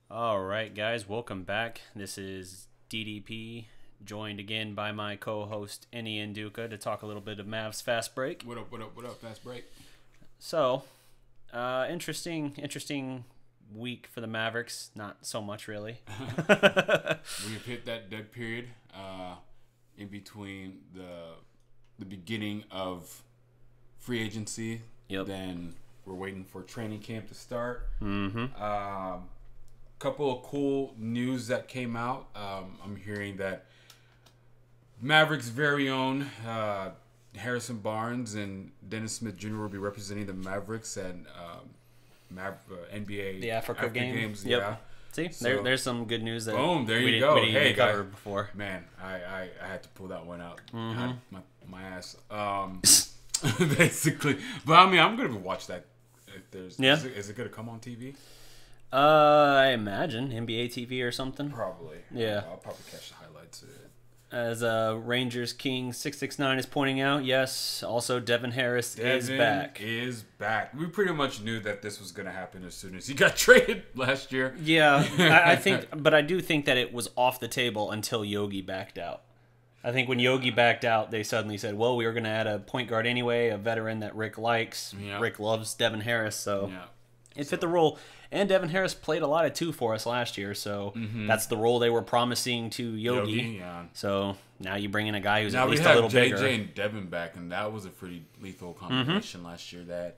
All right, guys, welcome back. This is DDP, joined again by my co-host Enyi and DDP to talk a little bit of Mavs Fastbreak. What up, Fastbreak? So, interesting week for the Mavericks. Not so much, really. We've hit that dead period in between the beginning of free agency. Yep. Then we're waiting for training camp to start. Mm-hmm. Couple of cool news that came out. I'm hearing that Mavericks' very own Harrison Barnes and Dennis Smith Jr. will be representing the Mavericks and NBA The Africa Games. Yep. Yeah. See, So, there's some good news that boom, there we you go. We didn't Hey, even cover before. Man, I had to pull that one out. Mhm. My ass. Basically. But I mean, I'm going to watch that. If there's, Yeah. Is it going to come on TV? I imagine NBA TV or something. Probably. Yeah. I'll probably catch the highlights of it. As Rangers King 669 is pointing out, yes. Also, Devin Harris is back. Is back. We pretty much knew that this was going to happen as soon as he got traded last year. Yeah, I think, but I do think that it was off the table until Yogi backed out. I think when Yogi backed out, they suddenly said, "Well, we were going to add a point guard anyway, a veteran that Rick likes. Yeah. Rick loves Devin Harris, so Yeah. it fit the role." And Devin Harris played a lot of two for us last year, so that's the role they were promising to Yogi. Yeah. So now you bring in a guy who's Now at we least have a little JJ bigger. and Devin back, and that was a pretty lethal combination last year. That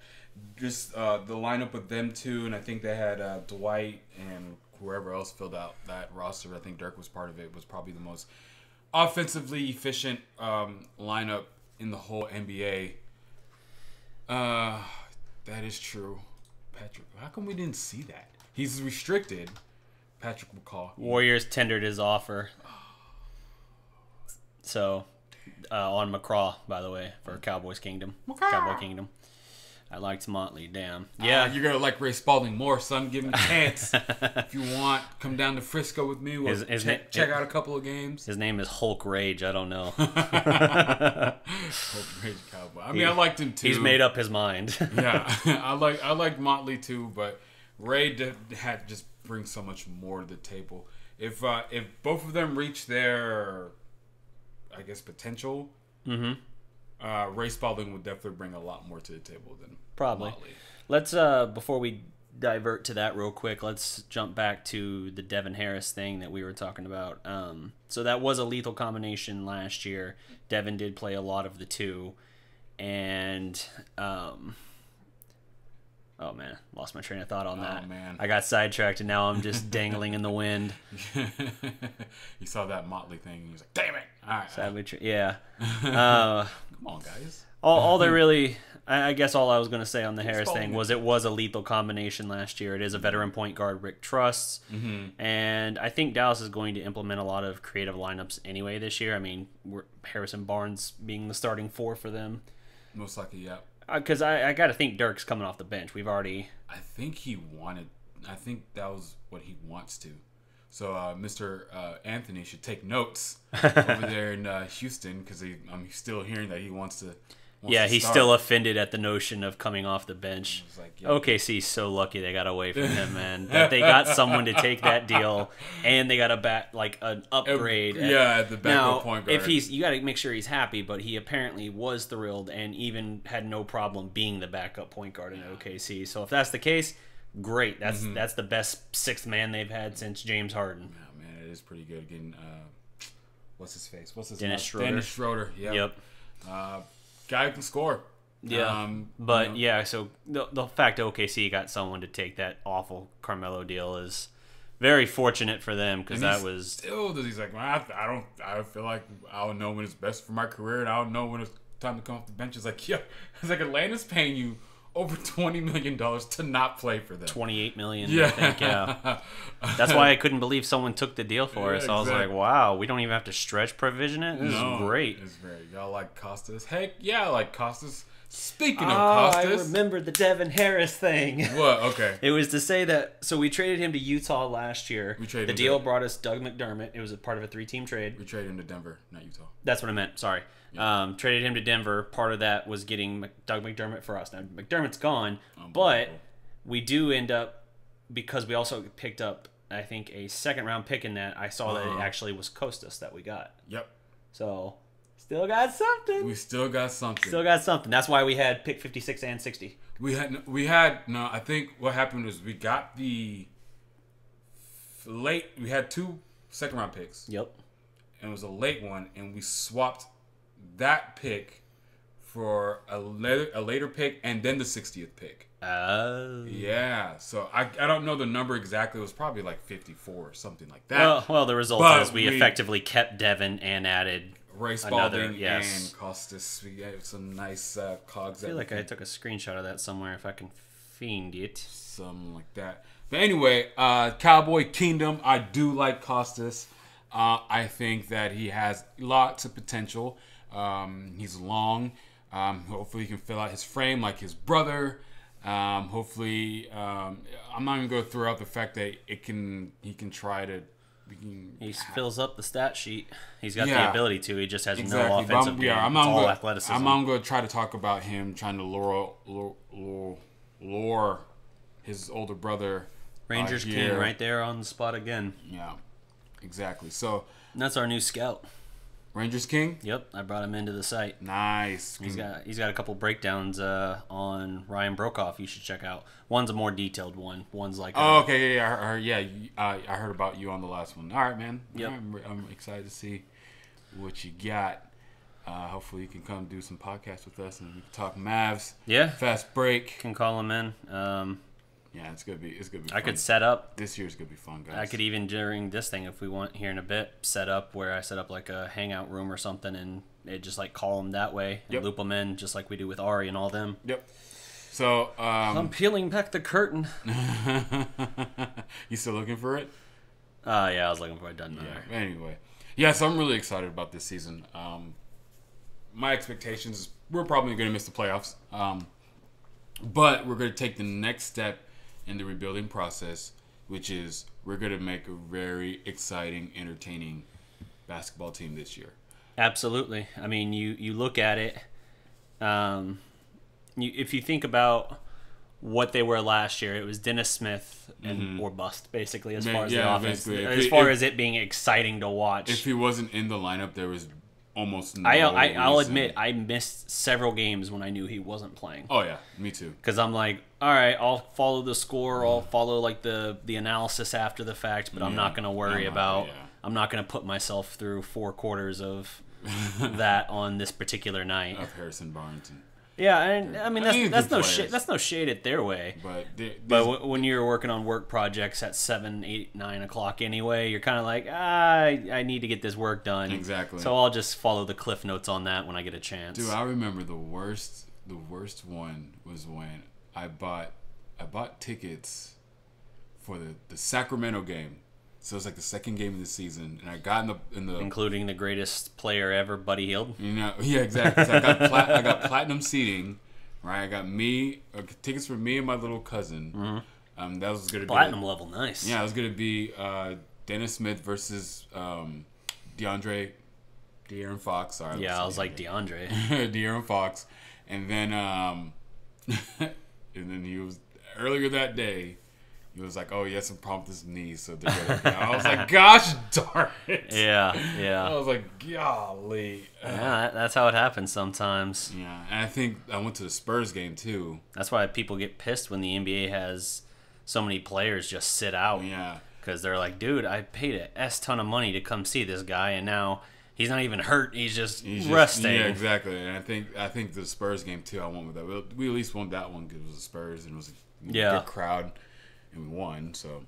just the lineup with them two, and I think they had Dwight and whoever else filled out that roster. I think Dirk was part of it. Was probably the most offensively efficient lineup in the whole NBA. That is true. Patrick, how come we didn't see that? He's restricted. Patrick McCaw. Warriors tendered his offer. So, on McCraw, by the way, for Cowboys Kingdom. Cowboy Kingdom. I liked Motley, damn. Yeah. You're going to like Ray Spalding more, son. Give him a chance. If you want, come down to Frisco with me. We'll check out a couple of games. His name is Hulk Rage. I don't know. Hulk Rage Cowboy. I mean, I liked him too. He's made up his mind. Yeah. I like Motley too, but Ray had just brings so much more to the table. If both of them reach their, I guess, potential, Ray Spalding would definitely bring a lot more to the table than Probably. Motley. Let's before we divert to that real quick, let's jump back to the Devin Harris thing that we were talking about. So that was a lethal combination last year. Devin did play a lot of the two, and oh man, lost my train of thought on that. Oh man, I got sidetracked, and now I'm just dangling in the wind. You saw that Motley thing, and he was like, "Damn it!" All right, Savage, yeah. come on, guys. All they really, I guess all I was going to say on the Harris Spalding thing was it was a lethal combination last year. It is a veteran point guard Rick trusts, and I think Dallas is going to implement a lot of creative lineups anyway this year. I mean, Harrison Barnes being the starting four for them. Most likely, yeah. Because I got to think Dirk's coming off the bench. We've already... I think that was what he wants to. So Mr. Anthony should take notes over there in Houston, because I'm still hearing that he wants to. He's still offended at the notion of coming off the bench. Like, yeah. OKC's so lucky they got away from him, man. That they got someone to take that deal, and they got an upgrade. At the backup point guard. If you got to make sure he's happy, but he apparently was thrilled and even had no problem being the backup point guard in OKC. So if that's the case, great. That's the best sixth man they've had since James Harden. Yeah, man, it is pretty good getting. What's his face? What's his Dennis name? Schroeder. Dennis Schroeder. Yeah. Yep. Guy who can score. Yeah, so the fact OKC got someone to take that awful Carmelo deal is very fortunate for them, because that was still. He's like, well, I feel like I'll know when it's best for my career, and I'll know when it's time to come off the bench. It's like, yeah, it's like Atlanta's paying you over $20 million to not play for them. $28 million, I think, yeah. That's why I couldn't believe someone took the deal for us. I was like, wow, we don't even have to stretch provision it? This is great. It's very. Y'all like Costas? Heck, yeah, I like Costas. Speaking of Costas. I remembered the Devin Harris thing. What? Okay. It was to say that, so we traded him to Utah last year. The deal brought us Doug McDermott. It was a part of a 3-team trade. We traded him to Denver, not Utah. That's what I meant. Sorry. Yeah. Traded him to Denver. Part of that was getting Doug McDermott for us. Now, McDermott's gone, but we do end up, because we also picked up I think, a second-round pick in that. I saw that it actually was Costas that we got. Yep. So, still got something. We still got something. Still got something. That's why we had pick 56 and 60. I think what happened was we got the late. We had 2 second-round picks. Yep. And it was a late one, and we swapped that pick for a later pick and then the 60th pick. Oh. Yeah. So I don't know the number exactly. It was probably like 54 or something like that. Well, the result is we effectively kept Devin and added Ray Spalding and Costas. We got some nice cogs. I feel like I took a screenshot of that somewhere if I can find it. Something like that. But anyway, Cowboy Kingdom. I do like Costas. I think that he has lots of potential. He's long. Hopefully, he can fill out his frame like his brother. Hopefully, I'm not even going to throw out the fact that he can try to. He fills up the stat sheet. He's got the ability to. He just has no offensive game. I'm it's not all gonna, athleticism. I'm not going to try to talk about him trying to lure his older brother. Rangers King right there on the spot again. Yeah, exactly. So and that's our new scout. Rangers King? Yep, I brought him into the site. Nice. He's got a couple breakdowns on Ryan Brokoff you should check out. One's a more detailed one. One's like okay, I heard about you on the last one. All right, man. Yep. I'm excited to see what you got. Hopefully you can come do some podcasts with us and we can talk Mavs. Yeah. Fast break. Can call him in. Yeah, it's gonna be fun. I could set up. This year's gonna be fun, guys. I could even during this thing, if we want here in a bit, set up where I set up like a hangout room or something, and it just like call them that way and loop them in, just like we do with Ari and all them. Yep. So I'm peeling back the curtain. You still looking for it? Yeah, I was looking for it. Doesn't matter. Yeah. Anyway, yeah. So I'm really excited about this season. My expectations is we're probably gonna miss the playoffs. But we're gonna take the next step in the rebuilding process, which is we're going to make a very exciting, entertaining basketball team this year. Absolutely. I mean, you look at it, if you think about what they were last year, it was Dennis Smith and or bust, basically, as far as the offense. As far as it being exciting to watch. If he wasn't in the lineup, there was almost no I'll admit, I missed several games when I knew he wasn't playing. Oh, yeah. Me too. Because I'm like, all right, I'll follow the score. I'll follow like the analysis after the fact, but I'm not going to worry about... Yeah. I'm not going to put myself through 4 quarters of that on this particular night. Of Harrison Barnes. Yeah, and I mean that's no shade. That's no shade at their way. But when you're working on work projects at 7, 8, 9 o'clock anyway, you're kind of like, I need to get this work done. Exactly. So I'll just follow the cliff notes on that when I get a chance. Dude, I remember the worst one was when I bought tickets for the Sacramento game. So it's like the second game of the season, and I got in the including the greatest player ever, Buddy Hield. Yeah, exactly. So I got platinum seating, right? I got tickets for me and my little cousin. Mm-hmm. That was gonna be platinum level, nice. Yeah, it was gonna be Dennis Smith versus De'Aaron Fox. Sorry, yeah, I was like DeAndre. De'Aaron Fox, and then he was earlier that day. He was like, "Oh, he has some problem with his knee, so they're gonna." I was like, "Gosh darn it!" Yeah. I was like, "Golly." Yeah, that's how it happens sometimes. Yeah, and I think I went to the Spurs game too. That's why people get pissed when the NBA has so many players just sit out. Yeah, because they're like, "Dude, I paid a ton of money to come see this guy, and now he's not even hurt. He's just resting." Yeah, exactly. And I think the Spurs game too. I went with that. We at least won that one because it was the Spurs and it was a good crowd. And we won, so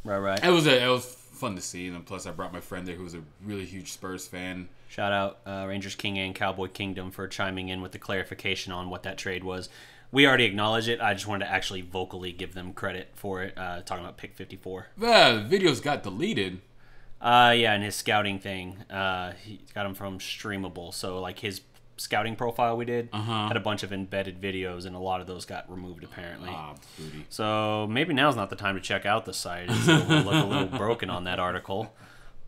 right. It was fun to see, and then plus I brought my friend there who was a really huge Spurs fan. Shout out Rangers King and Cowboy Kingdom for chiming in with the clarification on what that trade was. We already acknowledged it. I just wanted to actually vocally give them credit for it. Talking about pick 54. The videos got deleted. Yeah, and his scouting thing, he got them from Streamable. So like his scouting profile we did had a bunch of embedded videos, and a lot of those got removed apparently. Booty. So maybe now's not the time to check out the site. It will look a little broken on that article,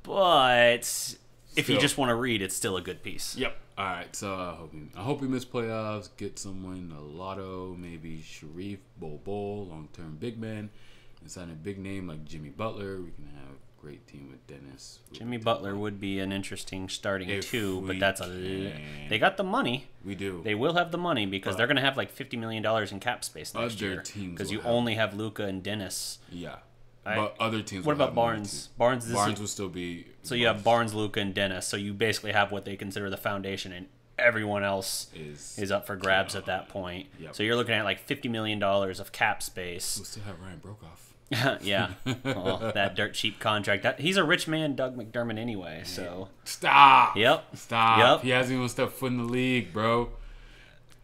but if you just want to read, it's still a good piece. Yep. All right. So I hope we miss playoffs. Get someone a lotto, maybe Sharif, Bol, long-term big man. sign a big name like Jimmy Butler. We can have a great team with Dennis. Jimmy Butler would be an interesting starting two, but that's they got the money. We do. They will have the money because they're going to have like $50 million in cap space next year. Because you only have Luka and Dennis. Yeah. But other teams. What about Barnes? Barnes will still be. So you have Barnes, Luka, and Dennis. So you basically have what they consider the foundation, and everyone else is up for grabs at that point. Yep. So you're looking at like $50 million of cap space. We'll still have Ryan Broekhoff. Yeah, that dirt cheap contract. He's a rich man, Doug McDermott, anyway. So stop. Yep. Stop. Yep. He hasn't even stepped foot in the league, bro.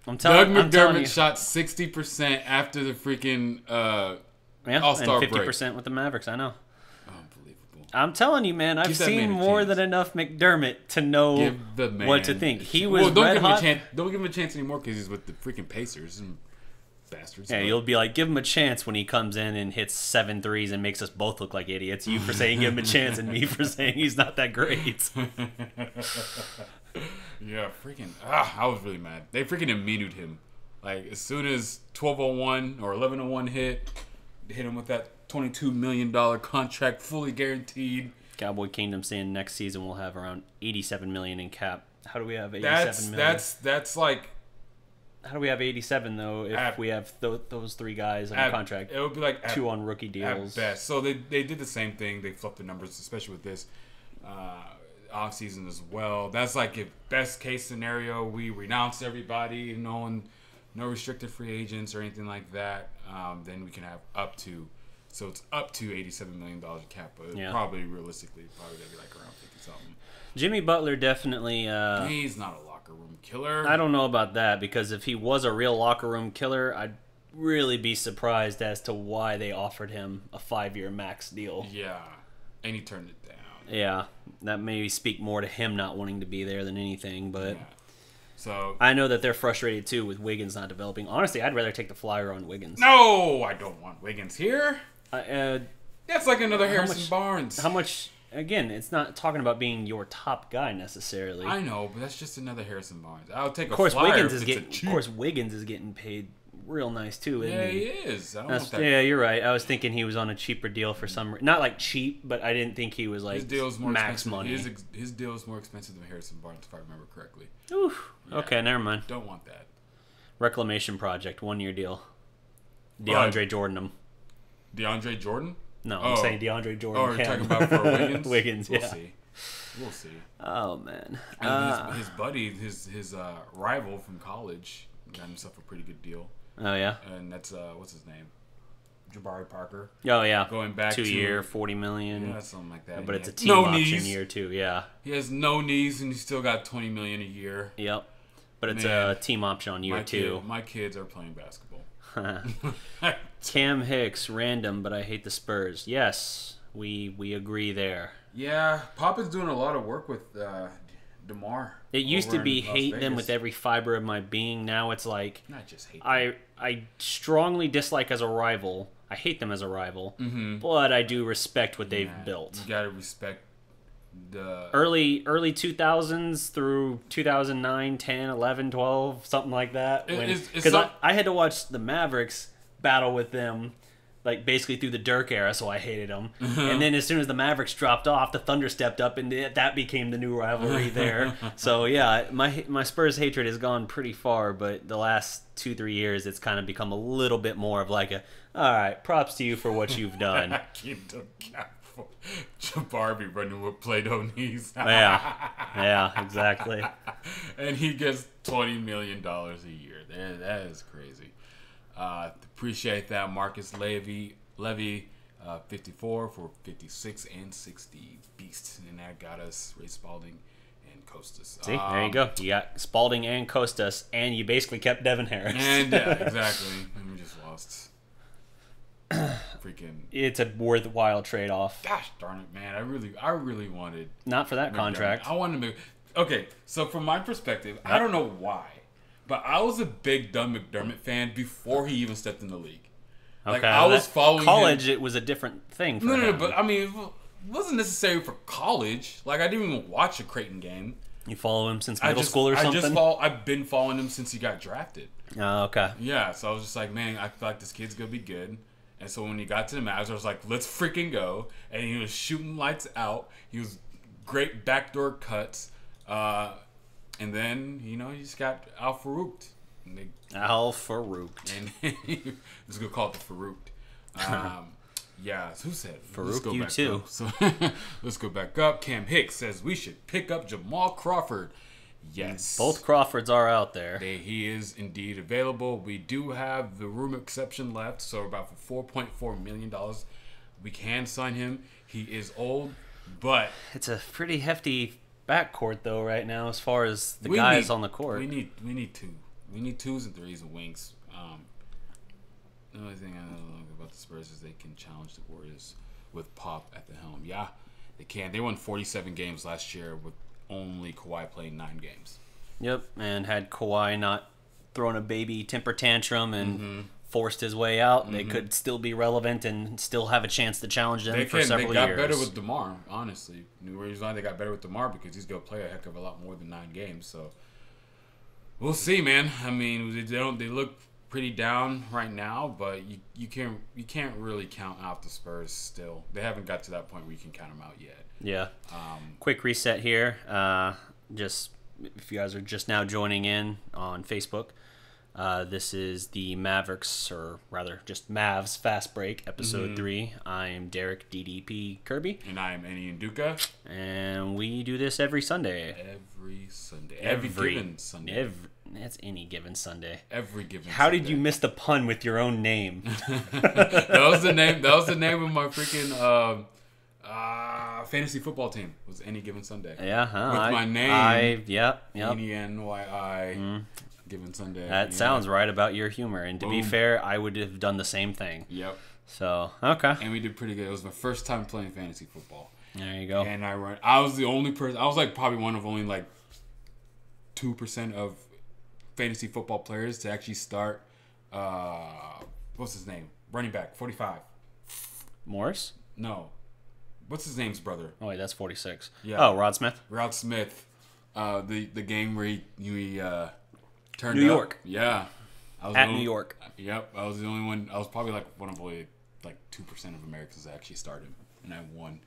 Doug McDermott shot 60% after the freaking All-Star and 50% break. with the Mavericks. I know. Unbelievable. I'm telling you, man. I've seen more than enough McDermott to know what to think. He was red hot. Don't give him a chance anymore because he's with the freaking Pacers and bastards. Yeah, you'll be like, give him a chance when he comes in and hits 7 threes and makes us both look like idiots. You for saying give him a chance and me for saying he's not that great. Yeah, freaking. I was really mad. They freaking amenued him. Like, as soon as 12:01 or 11:01 hit him with that $22 million contract, fully guaranteed. Cowboy Kingdom saying next season we'll have around $87 million in cap. How do we have $87 million? That's like. How do we have 87 though if we have those 3 guys on the contract? It would be like 2 on rookie deals. At best. So they did the same thing. They flipped the numbers, especially with this off season as well. That's like if best case scenario we renounce everybody, no restricted free agents or anything like that. Then we can have up to $87 million cap, but probably realistically probably gonna be like around 50 something. Jimmy Butler definitely. He's not a locker room killer. I don't know about that because if he was a real locker room killer, I'd really be surprised as to why they offered him a 5-year max deal. Yeah, and he turned it down. Yeah, that may speak more to him not wanting to be there than anything, but. Yeah. So I know that they're frustrated too with Wiggins not developing. Honestly, I'd rather take the flyer on Wiggins. No, I don't want Wiggins here. That's like another Harrison Barnes. How much? Again, it's not talking about being your top guy necessarily. I know, but that's just another Harrison Barnes. I'll take a flyer. Of course, Wiggins is getting paid real nice too. Isn't he? He is. Yeah, you're right. I was thinking he was on a cheaper deal for some. Not like cheap, but I didn't think he was like his deal's more max expensive. money. His deal is more expensive than Harrison Barnes, if I remember correctly. Oof. Yeah. Okay, never mind. Don't want that. Reclamation project, 1-year deal. DeAndre Jordan him. DeAndre Jordan? No, I'm saying DeAndre Jordan. Oh, you're talking about for Wiggins? Wiggins, yeah. We'll see. Oh, man. And his buddy, his rival from college, got himself a pretty good deal. Oh, yeah? And that's, what's his name? Jabari Parker. Oh, yeah. Going back 2-year, $40 million. Yeah, something like that. But it's a team option year, too, yeah. He has no knees, and he's still got $20 million a year. Yep. But it's a team option on year 2. My kids are playing basketball. Cam Hicks, random, but I hate the Spurs. Yes, we agree there. Yeah, Pop is doing a lot of work with DeMar. It used to be hate them with every fiber of my being. Now it's like not just hate them. I strongly dislike as a rival. I hate them as a rival, but I do respect what they've built. You gotta respect the early 2000s through 2009, 10, 11, 12, something like that. Because I had to watch the Mavericks battle with them, like basically through the Dirk era, so I hated them. And then as soon as the Mavericks dropped off, the Thunder stepped up, and that became the new rivalry there. So yeah, my Spurs hatred has gone pretty far, but the last 2-3 years, it's kind of become a little bit more of like all right, props to you for what you've done. Barbie running with Play-Doh knees. yeah, exactly. And he gets $20 million a year. That is crazy. Appreciate that, Marcus Levy, 54 for 56 and 60 beasts, and that got us Ray Spalding and Kostas. See, there you go. You got Spalding and Kostas, and you basically kept Devin Harris. And yeah, exactly. And we just lost. Freaking, it's a worthwhile trade-off. Gosh darn it, man! I really wanted not for that contract. I wanted to. Okay, so from my perspective, I don't know why, but I was a big Doug McDermott fan before he even stepped in the league. Like I was following college. him. It was a different thing. For no, him. But I mean, it wasn't necessary for college. Like I didn't even watch a Creighton game. You follow him since middle school or something? I've been following him since he got drafted. Oh, okay. Yeah, so I was just like, man, I feel like this kid's gonna be good. And so when he got to the Mavs, I was like, let's freaking go. And he was shooting lights out. He was great backdoor cuts. And then, you know, he just got Al-Farouked. Al-Farouked. And let's go call it the Farouked. Yeah, who said Farouk, you too. So let's go back up. Cam Hicks says we should pick up Jamal Crawford. Yes. Both Crawfords are out there. He is indeed available. We do have the room exception left, so about for $4.4 million, we can sign him. He is old, but it's a pretty hefty backcourt though right now as far as the guys on the court. We need two. We need twos and threes and wings. The only thing I don't like about the Spurs is they can challenge the Warriors with Pop at the helm. Yeah, they can. They won 47 games last year with only Kawhi playing 9 games. Yep, and had Kawhi not thrown a baby temper tantrum and forced his way out, they could still be relevant and still have a chance to challenge them for several years. They got better with DeMar, honestly. The reason why they got better with DeMar because he's going to play a heck of a lot more than 9 games. So we'll see, man. I mean, they look pretty down right now, but you can't really count out the Spurs still. They haven't got to that point where you can count them out yet. Yeah. Quick reset here. Just if you guys are just now joining in on Facebook, this is the Mavericks, or rather just Mavs Fastbreak, episode 3. I am Darreck DDP Kirby. And I am Enyi and DDP. And we do this every Sunday. Every Sunday. Every given Sunday. That's any given Sunday. Every given How Sunday. did you miss the pun with your own name? That was the name of my freaking fantasy football team. Was Any Given Sunday. Yeah, with my name. Yep. ENYI. Given Sunday. That sounds right about your humor. And to be fair, I would have done the same thing. Yep. So, okay. And we did pretty good. It was my first time playing fantasy football. There you go. And I was the only person. I was like probably one of only like 2% of fantasy football players to actually start. What's his name? Running back, 45. Morris? No. What's his name's brother? Oh, wait, that's 46. Yeah. Oh, Rod Smith? Rod Smith. The game where he turned New up. York. Yeah. New York. Yep. I was the only one. I was probably like one of only like 2% of Americans that actually started, and I won.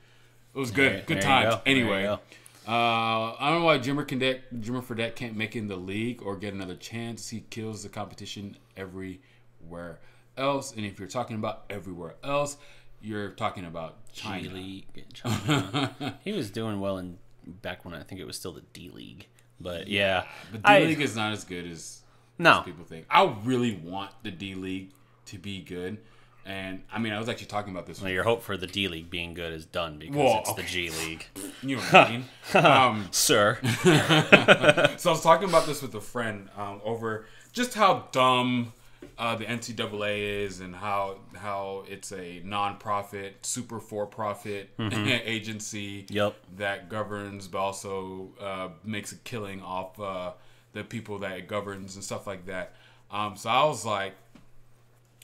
It was good. Good times. Anyway. I don't know why Jimmer Fredette can't make it in the league or get another chance. He kills the competition everywhere else. And if you're talking about everywhere else, you're talking about China. G-League. China. He was doing well back when I think it was still the D-League. But yeah. The D-League is not as good as people think. I really want the D-League to be good. And, I mean, I was actually talking about this. Well, your hope for the D-League being good is done because it's the G-League. You know what I mean? Sir. So I was talking about this with a friend over just how dumb the NCAA is and how it's a non-profit, super for-profit agency that governs but also makes a killing off the people that it governs and stuff like that. So I was like,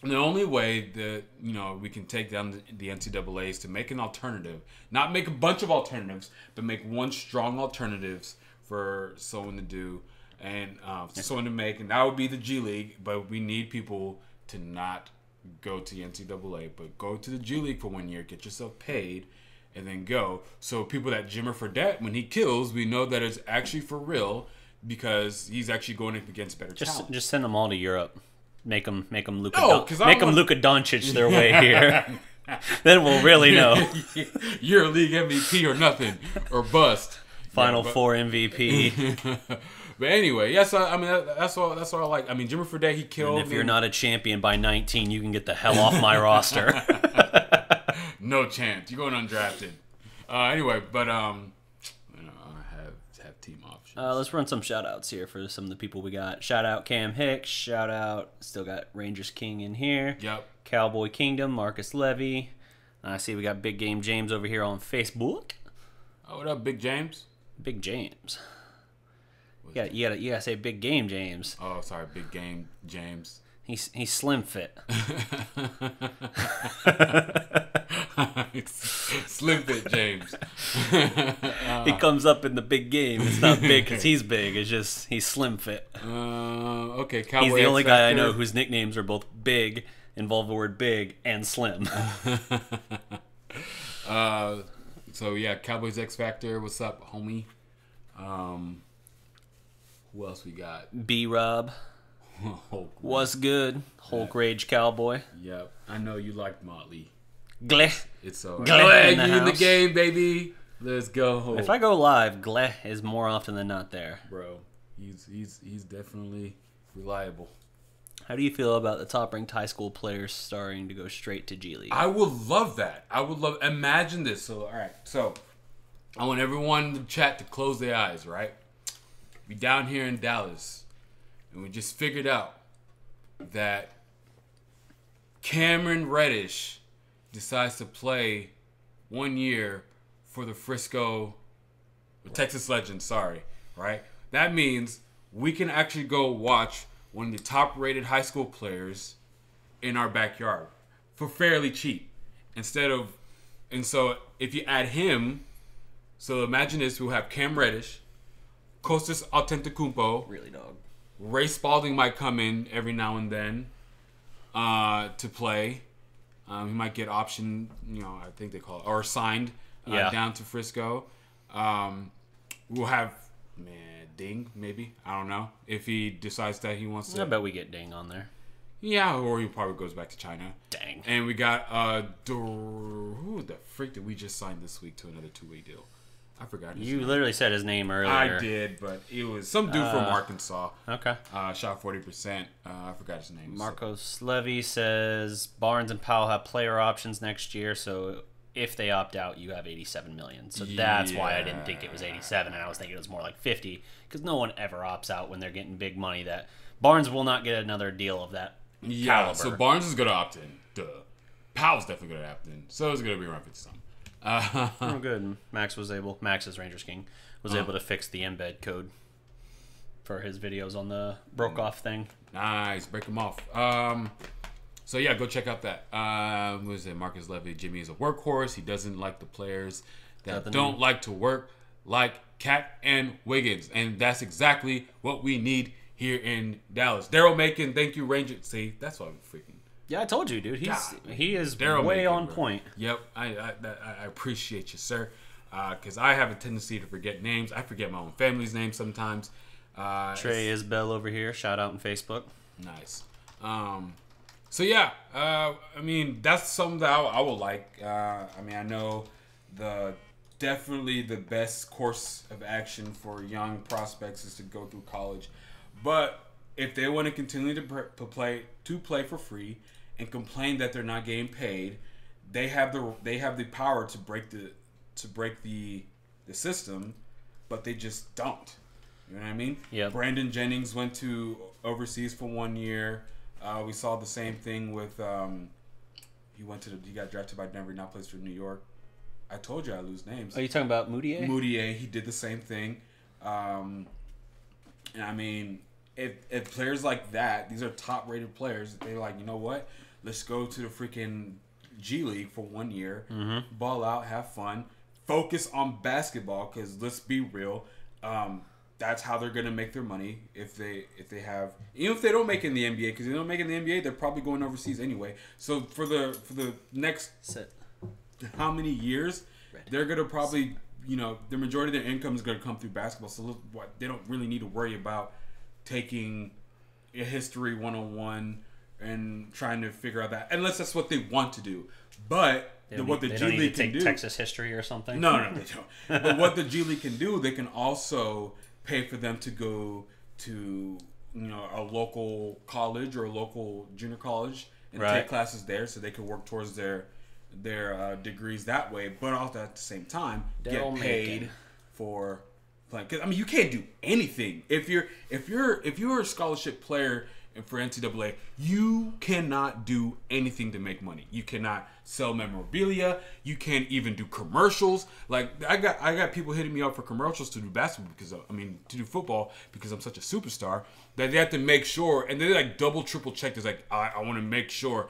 the only way that we can take down the NCAA is to make an alternative, not make a bunch of alternatives, but make one strong alternatives for someone to do and someone to make, and that would be the G League. But we need people to not go to the NCAA, but go to the G League for 1 year, get yourself paid, and then go. So people that Jimmer Fredette, when he kills, we know that it's actually for real because he's actually going up against better talent. Just send them all to Europe. Make them Luka Doncic their way here. Then we'll really know. EuroLeague MVP or nothing or bust. Final Four MVP. But anyway, yes, I mean that's what I like. I mean, Jimmer Fredette, he killed. And if you're not a champion by 19, you can get the hell off my roster. No chance. You're going undrafted. Anyway, but have team options. Let's run some shout outs here for some of the people we got. Shout out Cam Hicks. Shout out, still got Rangers King in here. Yep. Cowboy Kingdom, Marcus Levy. I see we got Big Game James over here on Facebook. Oh, what up, Big James? Big James. You gotta say Big Game James. Oh, sorry, Big Game James. He's slim fit. Slim fit James. He comes up in the big game. It's not big because he's big. It's just he's slim fit. Okay, Cowboy. He's the only guy I know whose nicknames are both big involve the word big and slim. So yeah, Cowboys X Factor. What's up, homie? Who else we got? B-Rob. What's good? Hulk Rage Cowboy. Yep. I know you like Motley. Gleh. It's so Gleh in the you in the house. game, baby. Let's go. If I go live, Gleh is more often than not there. Bro, he's definitely reliable. How do you feel about the top-ranked high school players starting to go straight to G League? I would love that. I would love. Imagine this. So, all right. So, I want everyone in the chat to close their eyes. Right. We down here in Dallas, and we just figured out that Cameron Reddish decides to play 1 year for the Texas Legends. Sorry. Right. That means we can actually go watch one of the top-rated high school players in our backyard for fairly cheap. And so if you add him, so imagine this: we'll have Cam Reddish, Kostas Antetokounmpo, Really, dog. Ray Spalding might come in every now and then to play. He might get option, I think they call it, or signed down to Frisco. We'll have Ding, maybe. I don't know. If he decides that he wants to. I bet we get Ding on there. Yeah, or he probably goes back to China. Dang. And we got who the freak did we just sign this week to another 2-way deal? I forgot his You name. literally said his name earlier. I did, but it was some dude from Arkansas. Okay. Shot 40%. I forgot his name. Marcos Levy says Barnes and Powell have player options next year, so if they opt out, you have 87 million. So that's why I didn't think it was 87, and I was thinking it was more like 50, because no one ever opts out when they're getting big money. That Barnes will not get another deal of that caliber. So Barnes is going to opt in. Duh. Powell's definitely going to opt in. So it's going to be around 50-something. Oh, good. Max is Rangers King, was able to fix the embed code for his videos on the broke-off thing. Nice. Break them off. So, yeah, go check out that. What is it? Marcus Levy. Jimmy is a workhorse. He doesn't like the players that don't like to work, like Cat and Wiggins. And that's exactly what we need here in Dallas. Daryl Macon, thank you, Ranger. See, that's why we freaking. Yeah, I told you, dude. He is Daryl way Macon, on bro. point. Yep, I appreciate you, sir. Because I have a tendency to forget names. I forget my own family's name sometimes. Trey Isbell over here. Shout out on Facebook. Nice. So yeah, I mean that's something that I would like. I know definitely the best course of action for young prospects is to go through college, but if they want to continue to play for free and complain that they're not getting paid, they have the power to break the system, but they just don't. You know what I mean? Yeah. Brandon Jennings went to overseas for 1 year. We saw the same thing with he got drafted by Denver, now plays for New York. I told you I lose names. Are you talking about Moutier? Moutier, he did the same thing. And I mean, if players like that, these are top rated players, they're like, you know what? Let's go to the freaking G League for 1 year, ball out, have fun, focus on basketball, because let's be real, that's how they're gonna make their money if they have, even if they don't make it in the NBA, because if they don't make it in the NBA, they're probably going overseas anyway. So for the next how many years, they're gonna probably, the majority of their income is gonna come through basketball. So they don't really need to worry about taking a history 101 and trying to figure out that, unless that's what they want to do. But what the G League can do, Texas history or something. No, they don't. But what the G League can do, they can also pay for them to go to a local college or a local junior college and take classes there, so they can work towards their degrees that way. But also at the same time get paid for playing. Because you can't do anything if you're a scholarship player. And for NCAA, you cannot do anything to make money. You cannot sell memorabilia. You can't even do commercials. Like I got people hitting me up for commercials to do basketball to do football because I'm such a superstar that they have to make sure, and they like double, triple check. It's like I want to make sure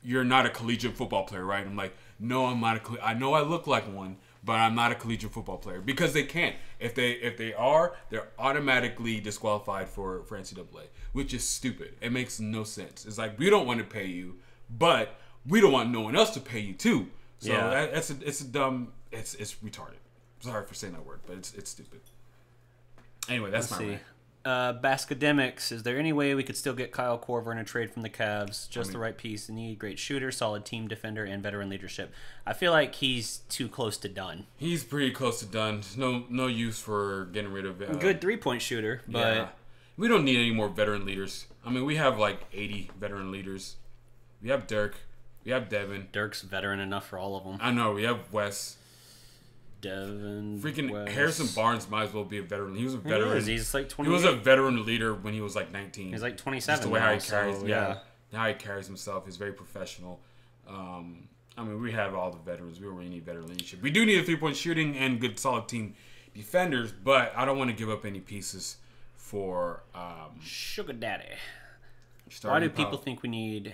you're not a collegiate football player, right? I'm like, no, I'm not I know I look like one, but I'm not a collegiate football player, because they can't. If they are, they're automatically disqualified for NCAA, which is stupid. It makes no sense. It's like, we don't want to pay you, but we don't want no one else to pay you too. So Yeah. it's retarded. Sorry for saying that word, but it's stupid. Anyway, that's Let's my see. rant. Baskademics, is there any way we could still get Kyle Korver in a trade from the Cavs? Just the right piece. They need great shooter, solid team defender, and veteran leadership. I feel like he's too close to done. He's pretty close to done. No use for getting rid of Good 3-point shooter, but yeah. We don't need any more veteran leaders. I mean, we have like 80 veteran leaders. We have Dirk. We have Devin. Dirk's veteran enough for all of them. I know. We have Wes. Devin. Freaking West. Harrison Barnes might as well be a veteran. He was a veteran. He's like 20. He was a veteran leader when he was like 19. He's like 27. Just the way now, how he carries, so, yeah, how he carries himself. He's very professional. I mean, we have all the veterans. We don't really need veteran leadership. We do need a 3-point shooting and good solid team defenders, but I don't want to give up any pieces for Sugar Daddy. Why do people think we need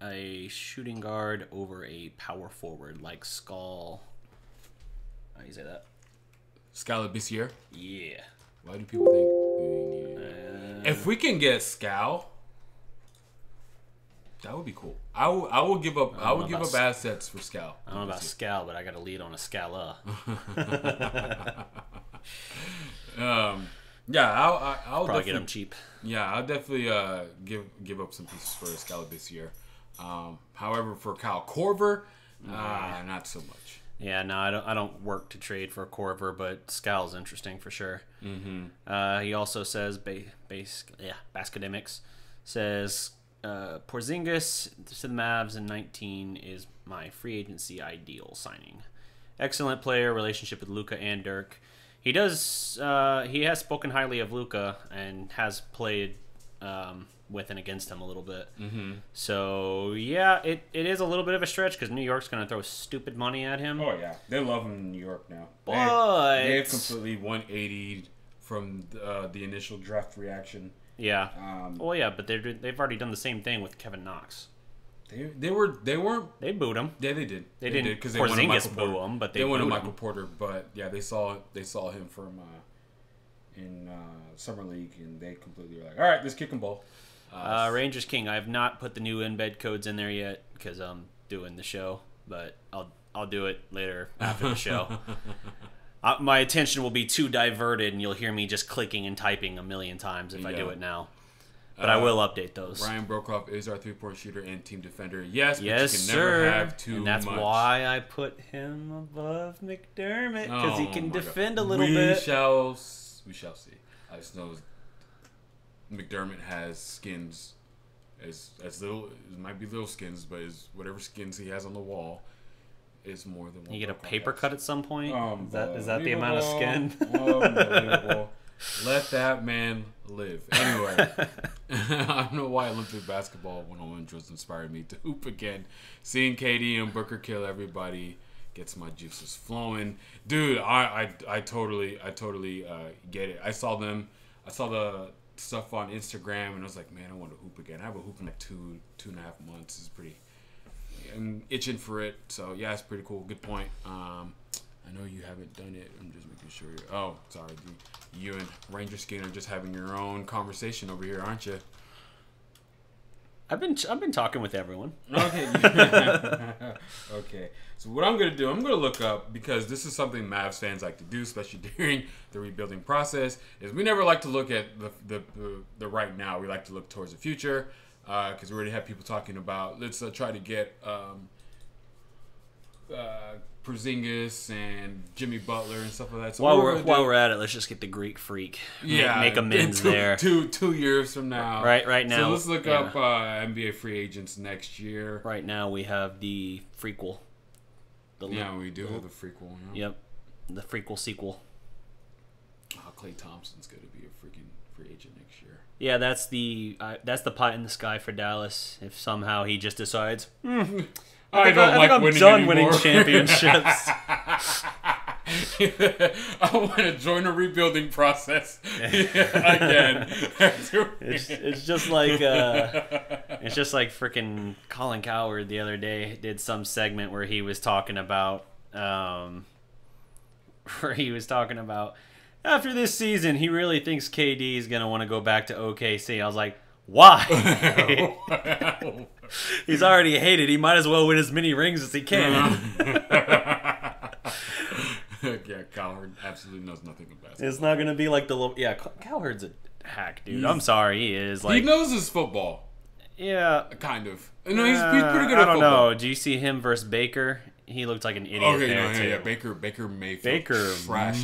a shooting guard over a power forward like Skull? How do you say that? Scalabissiere? Yeah. Why do people think we need it? If we can get Scal, that would be cool. I will give up assets for Scal. I don't know about Scal, but I got a lead on a Scala. Yeah, I'll probably get him cheap. Yeah, I'll definitely give up some pieces for Scalabissiere. However, for Kyle Korver, not so much. Yeah, no, I don't work to trade for Korver, but Scal's interesting for sure. Mm-hmm. He also says, Baskademics says, Porzingis to the Mavs in 19 is my free agency ideal signing. Excellent player, relationship with Luka and Dirk. He has spoken highly of Luka and has played with and against him a little bit. Mm-hmm. So, yeah, it is a little bit of a stretch because New York's going to throw stupid money at him. Oh, yeah. They love him in New York now. But they have completely 180 from the initial draft reaction. Yeah. Well, yeah, but they've already done the same thing with Kevin Knox. They weren't. They booed him. Yeah, they did. They didn't because Porzingis boo him, but they wanted booed Michael him. Porter. But yeah, they saw him from in summer league, and they completely were like, all right, let's kick him ball. Rangers King. I have not put the new embed codes in there yet because I'm doing the show, but I'll do it later after the show. My attention will be too diverted, and you'll hear me just clicking and typing a million times if I do it now. But I will update those. Ryan Brokoff is our 3-point shooter and team defender. Yes, but yes, you can sir. never have too and that's much. why I put him above McDermott because he can defend a little we bit. We shall see. I just know McDermott has skins as little. It might be little skins, but whatever skins he has on the wall is more than one. You get a paper cut at some point. Is that the Unbelievable. amount of skin? Unbelievable. Let that man live. Anyway, I don't know why Olympic basketball 101 just inspired me to hoop again. Seeing KD and Booker kill everybody gets my juices flowing, dude. I totally get it. I saw the stuff on Instagram, and I was like, man, I want to hoop again. I haven't hooped in like 2.5 months. It's pretty. I'm itching for it. So yeah, it's pretty cool. Good point. I know you haven't done it. I'm just making sure. Oh, sorry. You and Ranger Skin are just having your own conversation over here, aren't you? I've been talking with everyone. Okay. Okay. So what I'm gonna do, I'm gonna look up, because this is something Mavs fans like to do, especially during the rebuilding process. Is we never like to look at the right now. We like to look towards the future, because we already have people talking about let's try to get Porzingis and Jimmy Butler and stuff like that. So while we're at it, let's just get the Greek Freak. Yeah, make amends there. 2 years from now. Right now. So let's look up NBA free agents next year. Right now we have the Frequel. We do have the Frequel. Yeah. Yep, the Frequel sequel. Klay Thompson's going to be a freaking free agent next year. Yeah, that's the pie in the sky for Dallas. If somehow he just decides, I think I'm done winning championships. I want to join a rebuilding process again. It's just like freaking Colin Cowherd the other day did some segment where he was talking about after this season he really thinks KD is gonna want to go back to OKC. I was like, Why? He's already hated. He might as well win as many rings as he can. Yeah, Cowherd absolutely knows nothing about basketball. It's not going to be like the... Yeah, Cowherd's a hack, dude. I'm sorry, he is. Like, he knows his football. Yeah. Kind of. No, he's pretty good at football. I don't know. Do you see him versus Baker? He looked like an idiot Yeah. Baker Mayfield. Baker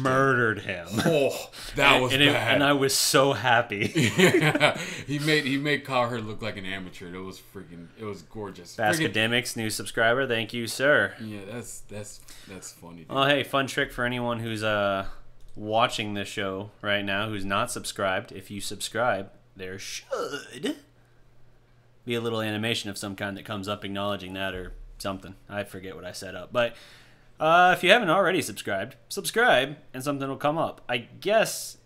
murdered him. Oh, that was bad. And I was so happy. Yeah. He made Cowherd look like an amateur. It was gorgeous. Baskademics, new subscriber. Thank you, sir. Yeah, that's funny. Dude. Oh, hey, fun trick for anyone who's watching this show right now who's not subscribed. If you subscribe, there should be a little animation of some kind that comes up acknowledging that or something. I forget what I set up. But if you haven't already subscribed, subscribe and something will come up. I guess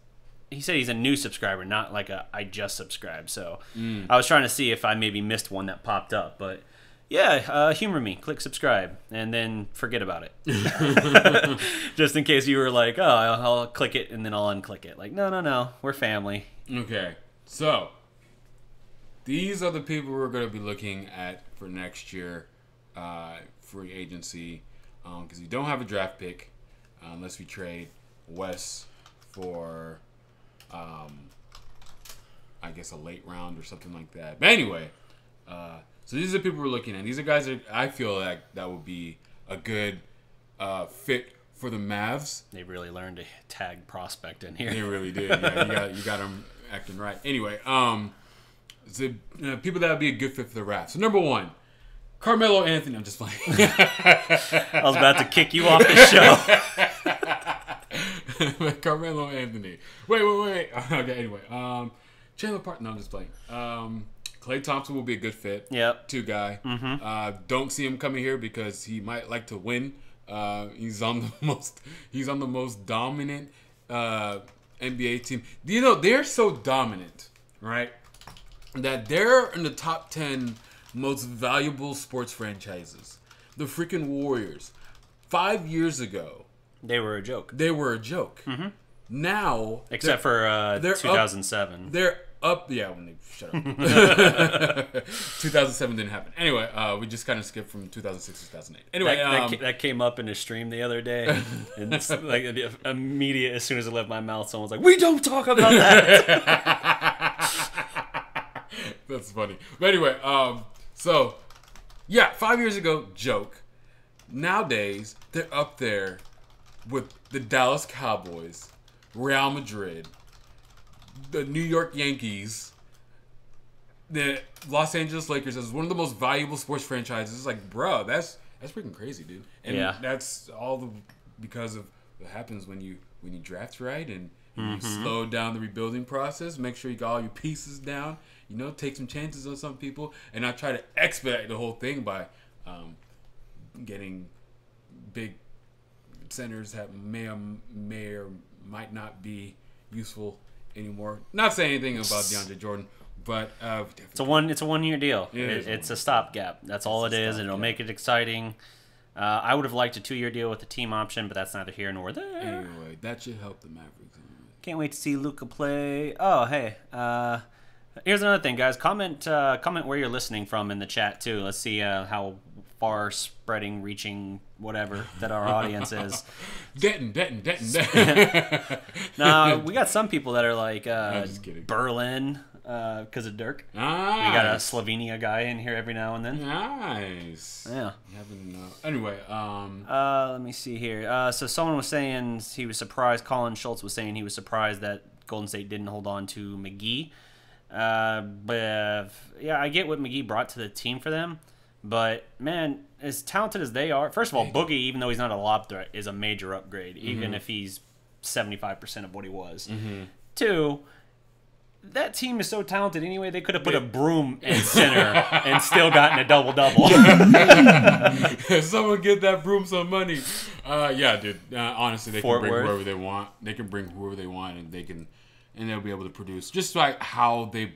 he said he's a new subscriber, not like I just subscribed. So I was trying to see if I maybe missed one that popped up. But yeah, humor me. Click subscribe and then forget about it. Just in case you were like, oh, I'll click it and then I'll unclick it. Like, no. We're family. Okay. So these are the people we're going to be looking at for next year. Free agency, because you don't have a draft pick unless we trade Wes for, I guess, a late round or something like that. But anyway, so these are the people we're looking at. These are guys that I feel like that would be a good fit for the Mavs. They really learned to tag prospect in here. They really did. Yeah, you got them acting right. Anyway, so people that would be a good fit for the Mavs. So number one, Carmelo Anthony. I'm just playing. I was about to kick you off the show. Carmelo Anthony. Wait. Okay, anyway. Chandler Park. No, I'm just playing. Klay Thompson will be a good fit. Yep. 2 guy. Mm-hmm. Don't see him coming here because he might like to win. He's on the most dominant NBA team. You know, they're so dominant, right? That they're in the top 10 most valuable sports franchises. The freaking Warriors. 5 years ago, they were a joke. Mm-hmm. Now, except for 2007. They're up. Yeah, when they shut up. 2007 didn't happen. Anyway, we just kind of skipped from 2006 to 2008. Anyway, that came up in a stream the other day, and it's like immediate as soon as it left my mouth, someone was like, "We don't talk about that." That's funny. But anyway, so, yeah, 5 years ago, joke. Nowadays, they're up there with the Dallas Cowboys, Real Madrid, the New York Yankees, the Los Angeles Lakers as one of the most valuable sports franchises. It's like, bro, that's freaking crazy, dude. And that's all because of what happens when you draft right and you slow down the rebuilding process. Make sure you got all your pieces down. You know, take some chances on some people, and I try to expedite the whole thing by getting big centers that may or might not be useful anymore. Not saying anything about DeAndre Jordan, but it's a 1 year deal. It's a stopgap. That's all it is, and it'll make it exciting. I would have liked a 2 year deal with the team option, but that's neither here nor there. Anyway, that should help the Mavericks. Can't wait to see Luka play. Oh, hey. Here's another thing, guys. Comment where you're listening from in the chat, too. Let's see how far spreading, reaching, whatever, that our audience is. Denton. Nah, we got some people that are like just kidding. Berlin because of Dirk. Nice. We got a Slovenia guy in here every now and then. Nice. Yeah. Anyway, let me see here. So someone was saying he was surprised. Colin Schultz was saying he was surprised that Golden State didn't hold on to McGee. But yeah, I get what McGee brought to the team for them. But man, as talented as they are, first of all, Boogie, even though he's not a lob threat, is a major upgrade, even if he's 75% of what he was. 2, that team is so talented anyway, they could have put a broom in center and still gotten a double-double. Someone get that broom some money. Yeah, dude. Honestly, they can bring whoever they want. They can bring whoever they want, and they'll be able to produce. Just like how they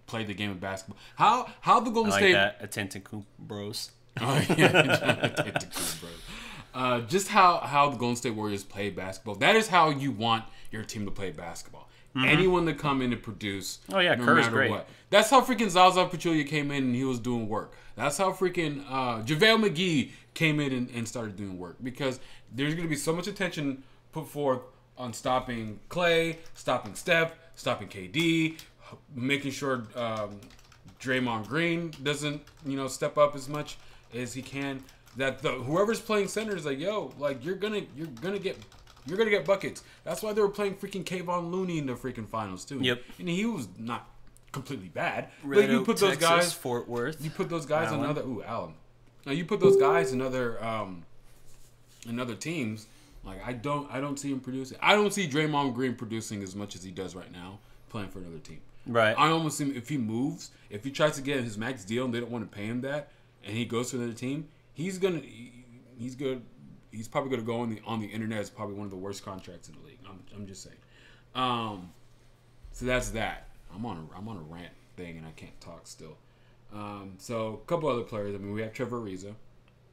played the game of basketball. How the Golden State... that. Atentacump Bros. Oh, yeah. Atentacump Bros. Just how the Golden State Warriors play basketball. That is how you want your team to play basketball. anyone to come in and produce. Oh yeah, no Kerr's matter great. what. That's how freaking Zaza Pachulia came in and he was doing work. That's how freaking JaVale McGee came in and started doing work, because there's going to be so much attention put forth on stopping Clay, stopping Steph, stopping KD, making sure Draymond Green doesn't, step up as much as he can. That whoever's playing center is like, yo, like you're gonna get buckets. That's why they were playing freaking Kayvon Looney in the freaking finals too. Yep. And he was not completely bad. Red but you Oak, put those Texas, guys, Fort Worth. you put those guys Allen. Allen. Now you put those guys in other teams. Like I don't see him producing. I don't see Draymond Green producing as much as he does right now playing for another team. Right. I almost see him, if he moves, if he tries to get his max deal and they don't want to pay him that, and he goes to another team, he's good. He's probably gonna go on the internet as probably one of the worst contracts in the league. I'm just saying. So that's that. I'm on a rant thing and I can't talk still. So a couple other players. I mean, we have Trevor Ariza.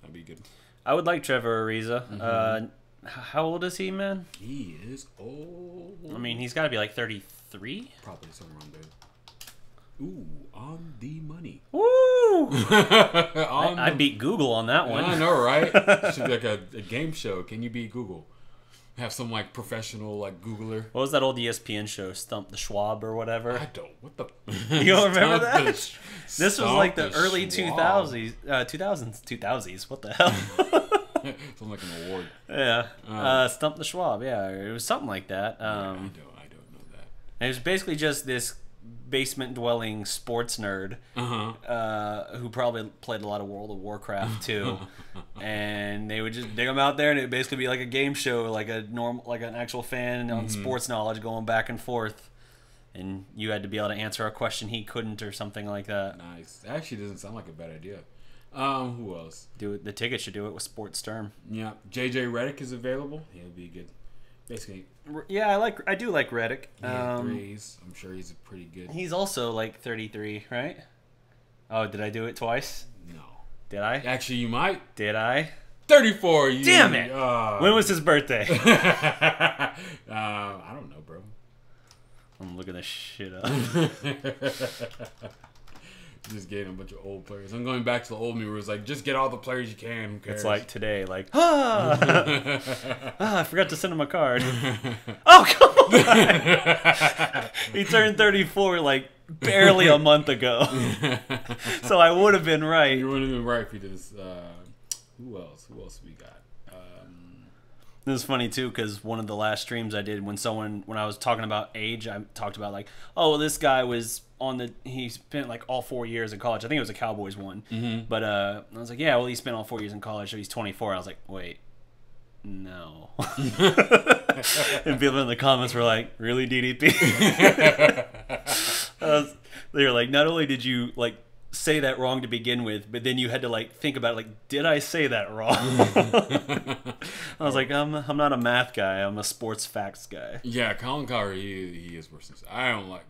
That'd be good. I would like Trevor Ariza. Mm-hmm. How old is he, man? He is old. I mean, he's got to be like 33. Probably somewhere around there. Ooh, on the money. Woo! I beat Google on that one. I know, right? It should be like a game show. Can you beat Google? Have some like professional like Googler. What was that old ESPN show? Stump the Schwab or whatever? I don't. What the? You don't remember that? This was like the early Schwab. 2000s. What the hell? Sounds like an award. Yeah. Stump the Schwab. Yeah, it was something like that. I don't know that. It was basically just this basement-dwelling sports nerd who probably played a lot of World of Warcraft too, and they would just dig him out there, and it would basically be like a game show, like an actual fan on sports knowledge going back and forth, and you had to be able to answer a question he couldn't or something like that. Nice. That actually doesn't sound like a bad idea. Who else? Do it. The ticket should do it with Sports Sturm. Yeah, JJ Redick is available. He'll be good. Basically, yeah, I do like Redick. threes. I'm sure he's pretty good. He's also like 33, right? Oh, did I do it twice? No. Did I? Actually, you might. Did I? 34. Damn it! When was his birthday? I don't know, bro. I'm looking this shit up. Just getting a bunch of old players. I'm going back to the old me where it's like, just get all the players you can. Who cares? It's like today, like, I forgot to send him a card. Oh, come on! He turned 34 like barely a month ago. So I would have been right. You would have been right if you did this. Who else? Who else we got? This is funny too, because one of the last streams I did, when I was talking about age, I talked about like, oh, well, this guy was he spent like all 4 years in college. I think it was a Cowboys one. Mm-hmm. But I was like, yeah, well, he spent all 4 years in college, so he's 24. I was like, wait, no. And people in the comments were like, really, DDP? They were like, not only did you like say that wrong to begin with, but then you had to like think about it, like, did I say that wrong? I was like, I'm not a math guy, I'm a sports facts guy. Yeah, Colin Cowherd, he is worse than I don't like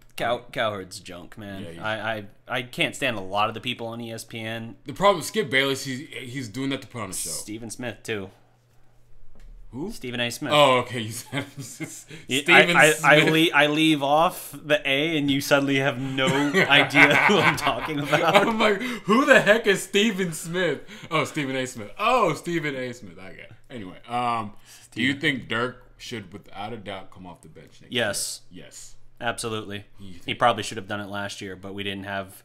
Cowherd's junk, man. Yeah, I can't stand a lot of the people on ESPN. The problem with Skip Bayless, he's doing that to put on a show. Stephen Smith too. Who? Stephen A. Smith. Oh, okay. You said Stephen Smith. I leave off the A, and you suddenly have no idea who I'm talking about. I'm like, who the heck is Stephen Smith? Oh, Stephen A. Smith. Oh, Stephen A. Smith. Okay. Anyway, do you think Dirk should, without a doubt, come off the bench next year? Yes. Absolutely. He probably should have done it last year, but we didn't have...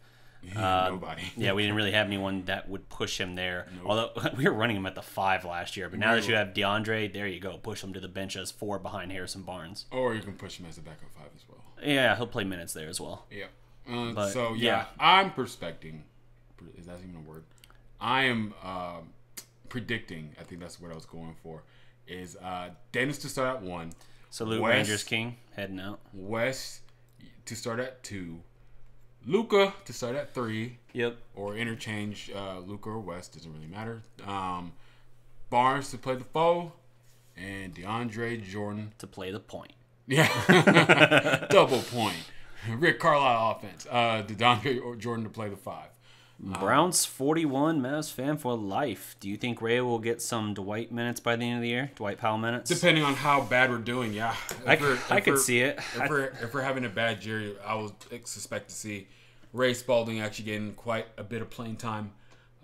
nobody. Yeah, we didn't really have anyone that would push him there. Nope. Although we were running him at the 5 last year, but now that you have DeAndre, there you go. Push him to the bench as 4 behind Harrison Barnes. Or you can push him as a backup 5 as well. Yeah, he'll play minutes there as well. Yeah. So yeah, I'm prospecting. Is that even a word? I am predicting. I think that's what I was going for. Is Dennis to start at 1. Salute Rangers King heading out. West to start at 2. Luka to start at 3. Yep. Or interchange Luka or West. Doesn't really matter. Barnes to play the 4. And DeAndre Jordan to play the point. Yeah. Double point. Rick Carlisle offense. DeAndre Jordan to play the 5. Browns 41, Mavs fan for life. Do you think Ray will get some Dwight minutes by the end of the year? Dwight Powell minutes? Depending on how bad we're doing, yeah. I could see it. If we're having a bad year, I would suspect to see Ray Spalding actually getting quite a bit of playing time.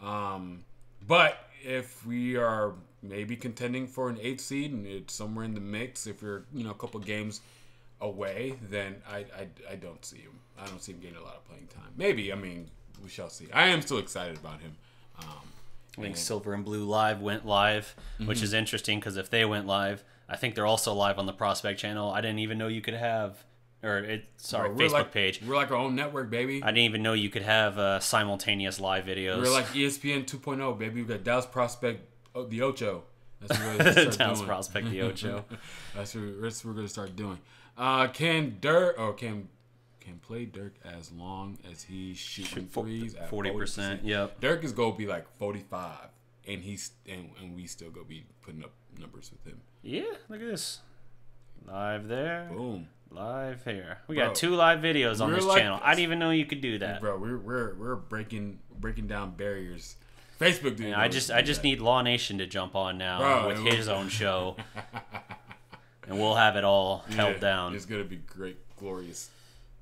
But if we are maybe contending for an 8th seed and it's somewhere in the mix, if you're a couple games away, then I don't see him. I don't see him getting a lot of playing time. Maybe, we shall see. I am still excited about him. I think Silver and Blue Live went live, which is interesting because if they went live, I think they're also live on the Prospect channel. I didn't even know you could have, Facebook page. We're like our own network, baby. I didn't even know you could have simultaneous live videos. We're like ESPN 2.0, baby. We got Dallas Prospect, the Ocho. That's what we're going to start Dallas doing. Prospect, the Ocho. That's what we're going to start doing. Can play Dirk as long as he's shooting threes at 40%. Yep. Dirk is going to be like 45, and we still going to be putting up numbers with him. Yeah, look at this. Live there. Boom. Live here. We got 2 live videos on this channel. I didn't even know you could do that. Bro, we're breaking down barriers. Facebook did. I just need Law Nation to jump on now with his own show. And we'll have it all held down. It's going to be great, glorious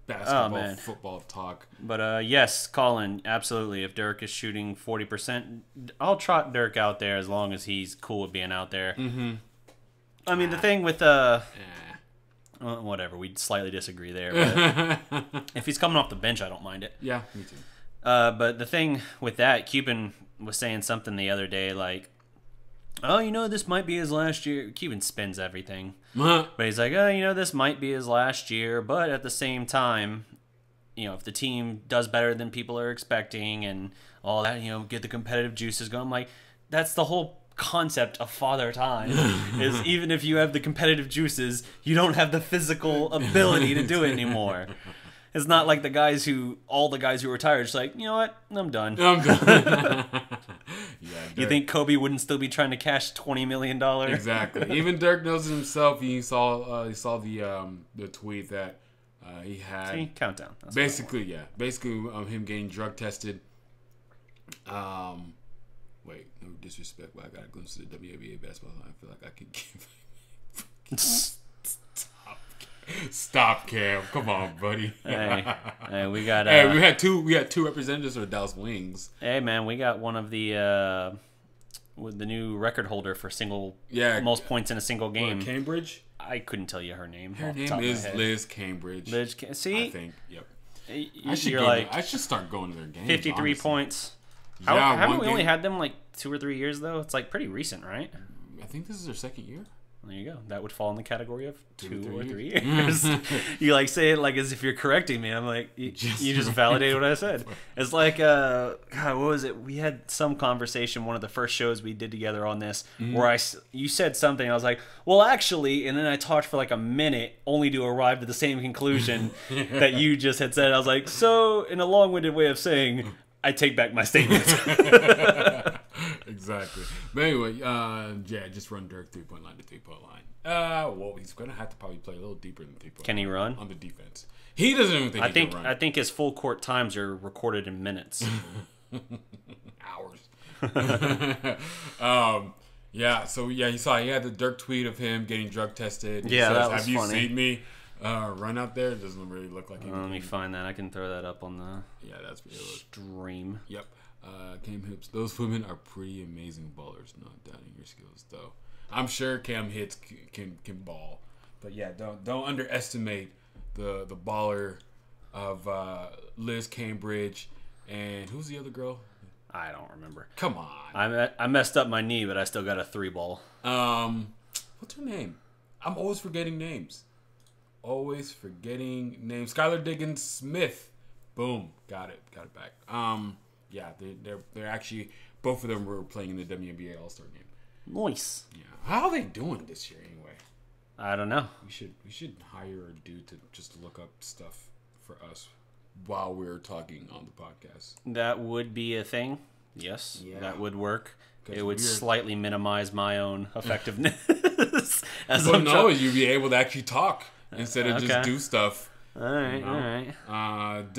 basketball, football talk. But yes, Colin, absolutely. If Dirk is shooting 40%, I'll trot Dirk out there as long as he's cool with being out there. Mm-hmm. The thing with whatever, we slightly disagree there. But if he's coming off the bench, I don't mind it. Yeah, me too. But the thing with that, Cuban was saying something the other day like, oh, this might be his last year. Cuban spins everything. But he's like, oh, this might be his last year. But at the same time, if the team does better than people are expecting and all that, get the competitive juices going. I'm like, that's the whole concept of Father Time is even if you have the competitive juices, you don't have the physical ability to do it anymore. It's not like all the guys who retired, just like, you know what, I'm done. You think Kobe wouldn't still be trying to cash $20 million? Exactly. Even Dirk knows it himself. He saw the tweet that he had. See, countdown. That's basically him getting drug tested. Wait, no disrespect, but I got a glimpse of the WNBA basketball. I feel like I could give. Stop, Cam. Come on, buddy. Hey, we got. We had two representatives of the Dallas Wings. Hey, man, we got one of the new record holder for most points in a single game. Cambridge. I couldn't tell you her name. Her name is Liz Cambridge. See, I think. Yep. I should start going to their games. 53 honestly. Points. Haven't we only had them like 2 or 3 years though? It's like pretty recent, right? I think this is their second year. There you go. That would fall in the category of 2 or 3 years. You say it like as if you're correcting me. I'm like, you just validated what I said. It's like, God, what was it? We had some conversation, one of the first shows we did together on this, where you said something, and I was like, well, actually, and then I talked for like a minute, only to arrive to the same conclusion that you just had said. I was like, so, in a long-winded way of saying, I take back my statement. Exactly. But anyway, just run Dirk 3-point line to 3-point line. Well, he's going to have to probably play a little deeper than 3-point line. Can he run? On the defense. He doesn't even think he can run. I think his full court times are recorded in minutes. Hours. He had the Dirk tweet of him getting drug tested. He says, that was have funny. You seen me run out there? It doesn't really look like him. Let me find that. I can throw that up on the that's stream. Yep. Cam Hips. Those women are pretty amazing ballers. Not doubting your skills, though. I'm sure Cam Hits can ball. But yeah, don't underestimate the baller of Liz Cambridge and who's the other girl? I don't remember. Come on. I messed up my knee, but I still got a 3-ball. What's her name? I'm always forgetting names. Skylar Diggins Smith. Boom. Got it back. They're actually, both of them were playing in the WNBA All-Star game. Nice. Yeah. How are they doing this year anyway? I don't know. We should hire a dude to just look up stuff for us while we're talking on the podcast. That would be a thing. Yes, that would work. It would slightly minimize my own effectiveness. You'd be able to actually talk instead of just do stuff. All right, all right.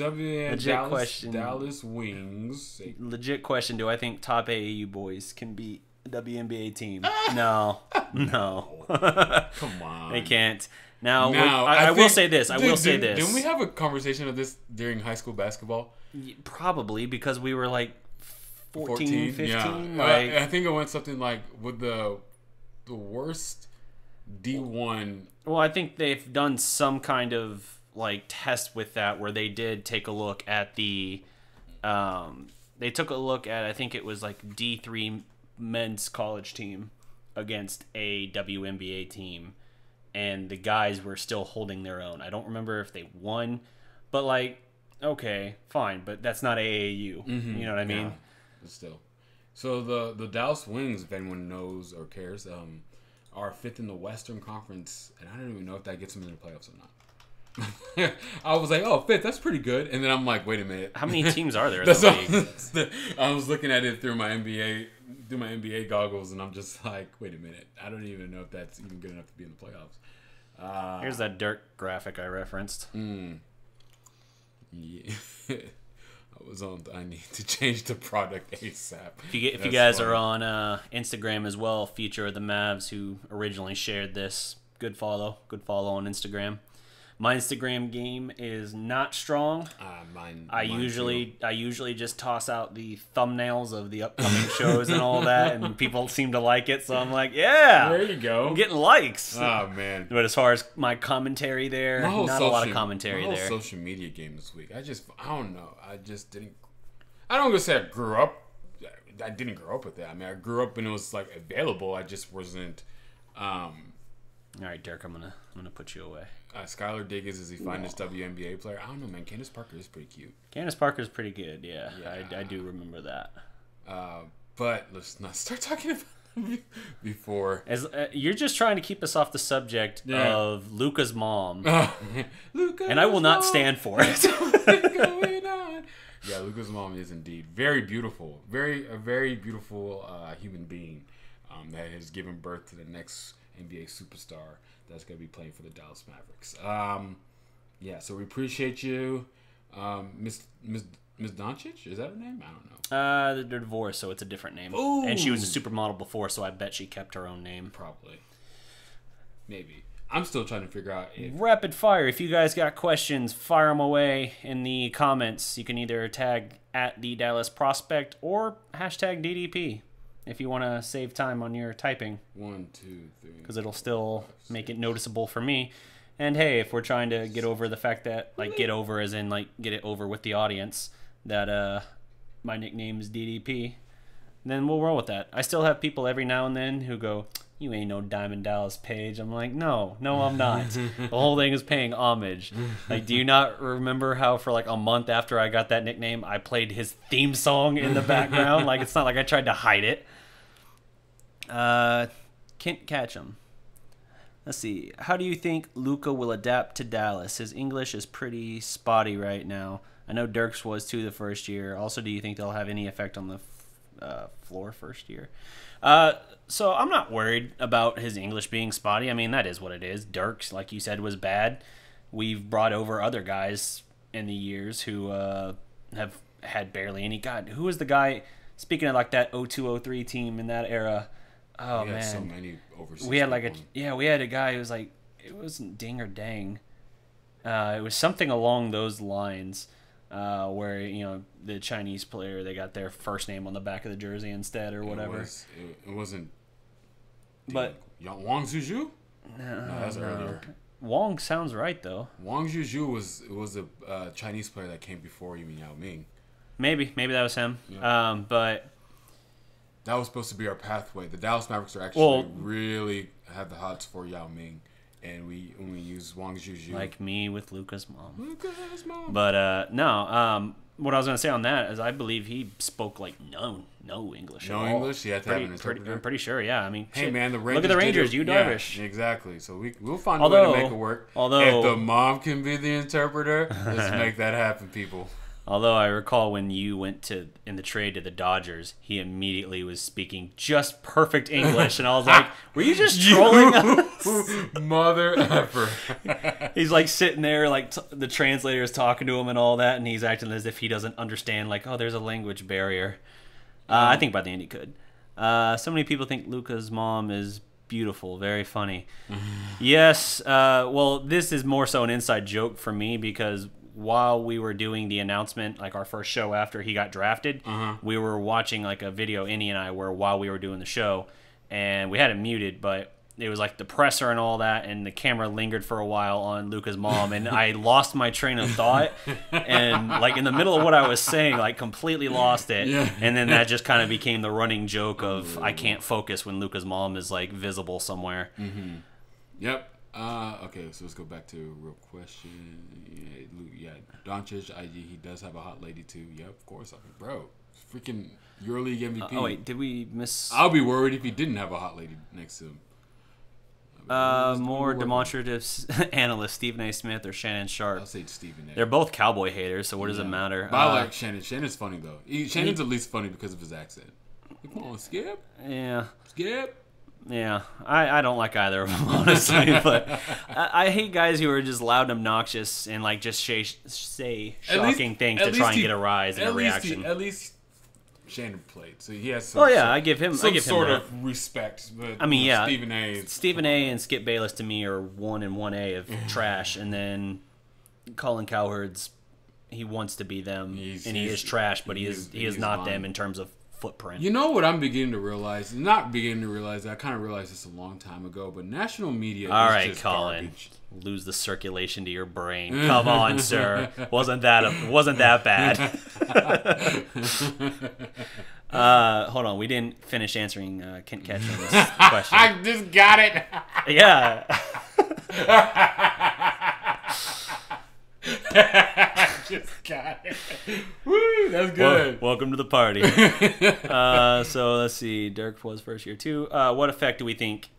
Dallas Wings. Legit question. Do I think top AAU boys can beat a WNBA team? No. Come on. They can't. Now I will say this. Didn't we have a conversation of this during high school basketball? Probably, because we were like 14 15. Yeah. Like, I think it went something like with the worst D1. Well, I think they've done some kind of like test with that where they did take a look at the they took a look at, I think it was like D3 men's college team against a WNBA team, and the guys were still holding their own. I don't remember if they won, but like, okay, fine, but that's not AAU. Mm-hmm. You know what I mean? Yeah, but still. So the Dallas Wings, if anyone knows or cares, are 5th in the Western Conference, and I don't even know if that gets them in the playoffs or not. I was like, oh, 5th, that's pretty good. And then I'm like, wait a minute. How many teams are there in the league? I was looking at it through my NBA goggles, and I'm just like, wait a minute. I don't even know if that's even good enough to be in the playoffs. Here's that Dirk graphic I referenced. Yeah. I need to change the product ASAP. If you guys are on Instagram as well, Future of the Mavs, who originally shared this, good follow on Instagram. My Instagram game is not strong. I usually just toss out the thumbnails of the upcoming shows and all that, and people seem to like it. So I'm like, yeah, there you go. I'm getting likes. Oh man! But as far as my commentary there, not a lot of commentary there. My whole social media game this week, I don't know. I just didn't. I don't want to say I grew up. I didn't grow up with that. I mean, I grew up and it was like available. I just wasn't. All right, Dirk, I'm gonna put you away. Skylar Diggins is the finest WNBA player. I don't know, man. Candace Parker is pretty cute. Candace Parker's pretty good, yeah. I do remember that. But let's not start talking about before. You're just trying to keep us off the subject of Luka's mom. And I will not stand for it. Yeah, Luka's mom is indeed very beautiful. A very beautiful human being that has given birth to the next NBA superstar that's going to be playing for the Dallas Mavericks. So we appreciate you. Miss Doncic? Is that her name? I don't know. They're divorced, so it's a different name. Ooh. And she was a supermodel before, so I bet she kept her own name. Probably. Maybe. I'm still trying to figure out if... Rapid fire. If you guys got questions, fire them away in the comments. You can either tag at the Dallas Prospect or hashtag DDP. If you want to save time on your typing. 1, 2, 3. Because it'll still make it noticeable for me. And hey, if we're trying to get over the fact that, like, get over as in, like, get it over with the audience, that my nickname is DDP, then we'll roll with that. I still have people every now and then who go, you ain't no Diamond Dallas Page. I'm like, no, I'm not. The whole thing is paying homage. Like, do you not remember how for like a month after I got that nickname, I played his theme song in the background? Like, it's not like I tried to hide it. Can't catch him. Let's see. How do you think Luka will adapt to Dallas? His English is pretty spotty right now. I know Dirk's was too the first year. Also, do you think they'll have any effect on the floor first year? So I'm not worried about his English being spotty. I mean, that is what it is. Dirk's, like you said, was bad. We've brought over other guys in the years who have had barely any. God, who was the guy, speaking of like that 02-03 team in that era? Oh, man. So many overseas we had we had a guy who was like, it wasn't Ding or Dang. It was something along those lines. Where, you know, the Chinese player, they got their first name on the back of the jersey instead or whatever. It wasn't. But Wang Zhuzhu? No, that's earlier. Wang sounds right though. Wang Zhuzhu was a Chinese player that came before Yao Ming. Maybe that was him. Yeah. But that was supposed to be our pathway. The Dallas Mavericks are actually really have the hots for Yao Ming. And we use Wang Zhuzhu. Like me with Luka's mom. But no. What I was gonna say on that is I believe he spoke like no English. No English. He had to have an interpreter. I'm pretty sure. Yeah. I mean, hey man, the Rangers. Look at the Rangers. You Darvish. Yeah, exactly. So we'll find a way to make it work. If the mom can be the interpreter, let's make that happen, people. Although I recall when you went in the trade to the Dodgers, he immediately was speaking just perfect English, and I was like, "Were you just trolling us, mother effer?" He's like sitting there, like the translator is talking to him and all that, and he's acting as if he doesn't understand. Like, oh, there's a language barrier. I think by the end he could. So many people think Luka's mom is beautiful, very funny. Yes. Well, this is more so an inside joke for me because while we were doing the announcement, like our first show after he got drafted, we were watching like a video Enyi and I were while we were doing the show, and we had it muted, but it was like the presser and all that, and the camera lingered for a while on Luka's mom, and I lost my train of thought, and like in the middle of what I was saying, like completely lost it, and then that just kind of became the running joke of I can't focus when Luka's mom is like visible somewhere. Yep. Okay, so let's go back to a real question. Yeah, Doncic, IG, he does have a hot lady too. Yep, of course. I mean, bro, freaking EuroLeague MVP. Oh wait, did we miss? I'll be worried if he didn't have a hot lady next to him. More demonstrative analysts, Stephen A. Smith or Shannon Sharp. I'll say Stephen A. They're both Cowboy haters, so what does it matter? But I like Shannon. Shannon's funny though. Shannon's at least funny because of his accent. Come on, Skip. Yeah. Skip. Yeah, I don't like either of them, honestly, but I hate guys who are just loud and obnoxious and like just say shocking things to try and get a rise and a reaction. At least Shannon played, so he has some. Oh yeah, I give him some sort that. of respect. But I mean, yeah, Stephen A. and Skip Bayless to me are 1 and 1A of trash, and then Colin Cowherd's he wants to be them, and he is trash, but he is not them in terms of footprint. You know what I'm beginning to realize? Not beginning to realize. I kind of realized this a long time ago, but national media is just Colin. Garbage. Lose the circulation to your brain. Come on, sir. Wasn't that bad? Hold on. We didn't finish answering Kent Ketchum's question. I just got it. Yeah. Just got it. Woo, that's good. Welcome to the party. So let's see. Dirk was first year too. What effect do we think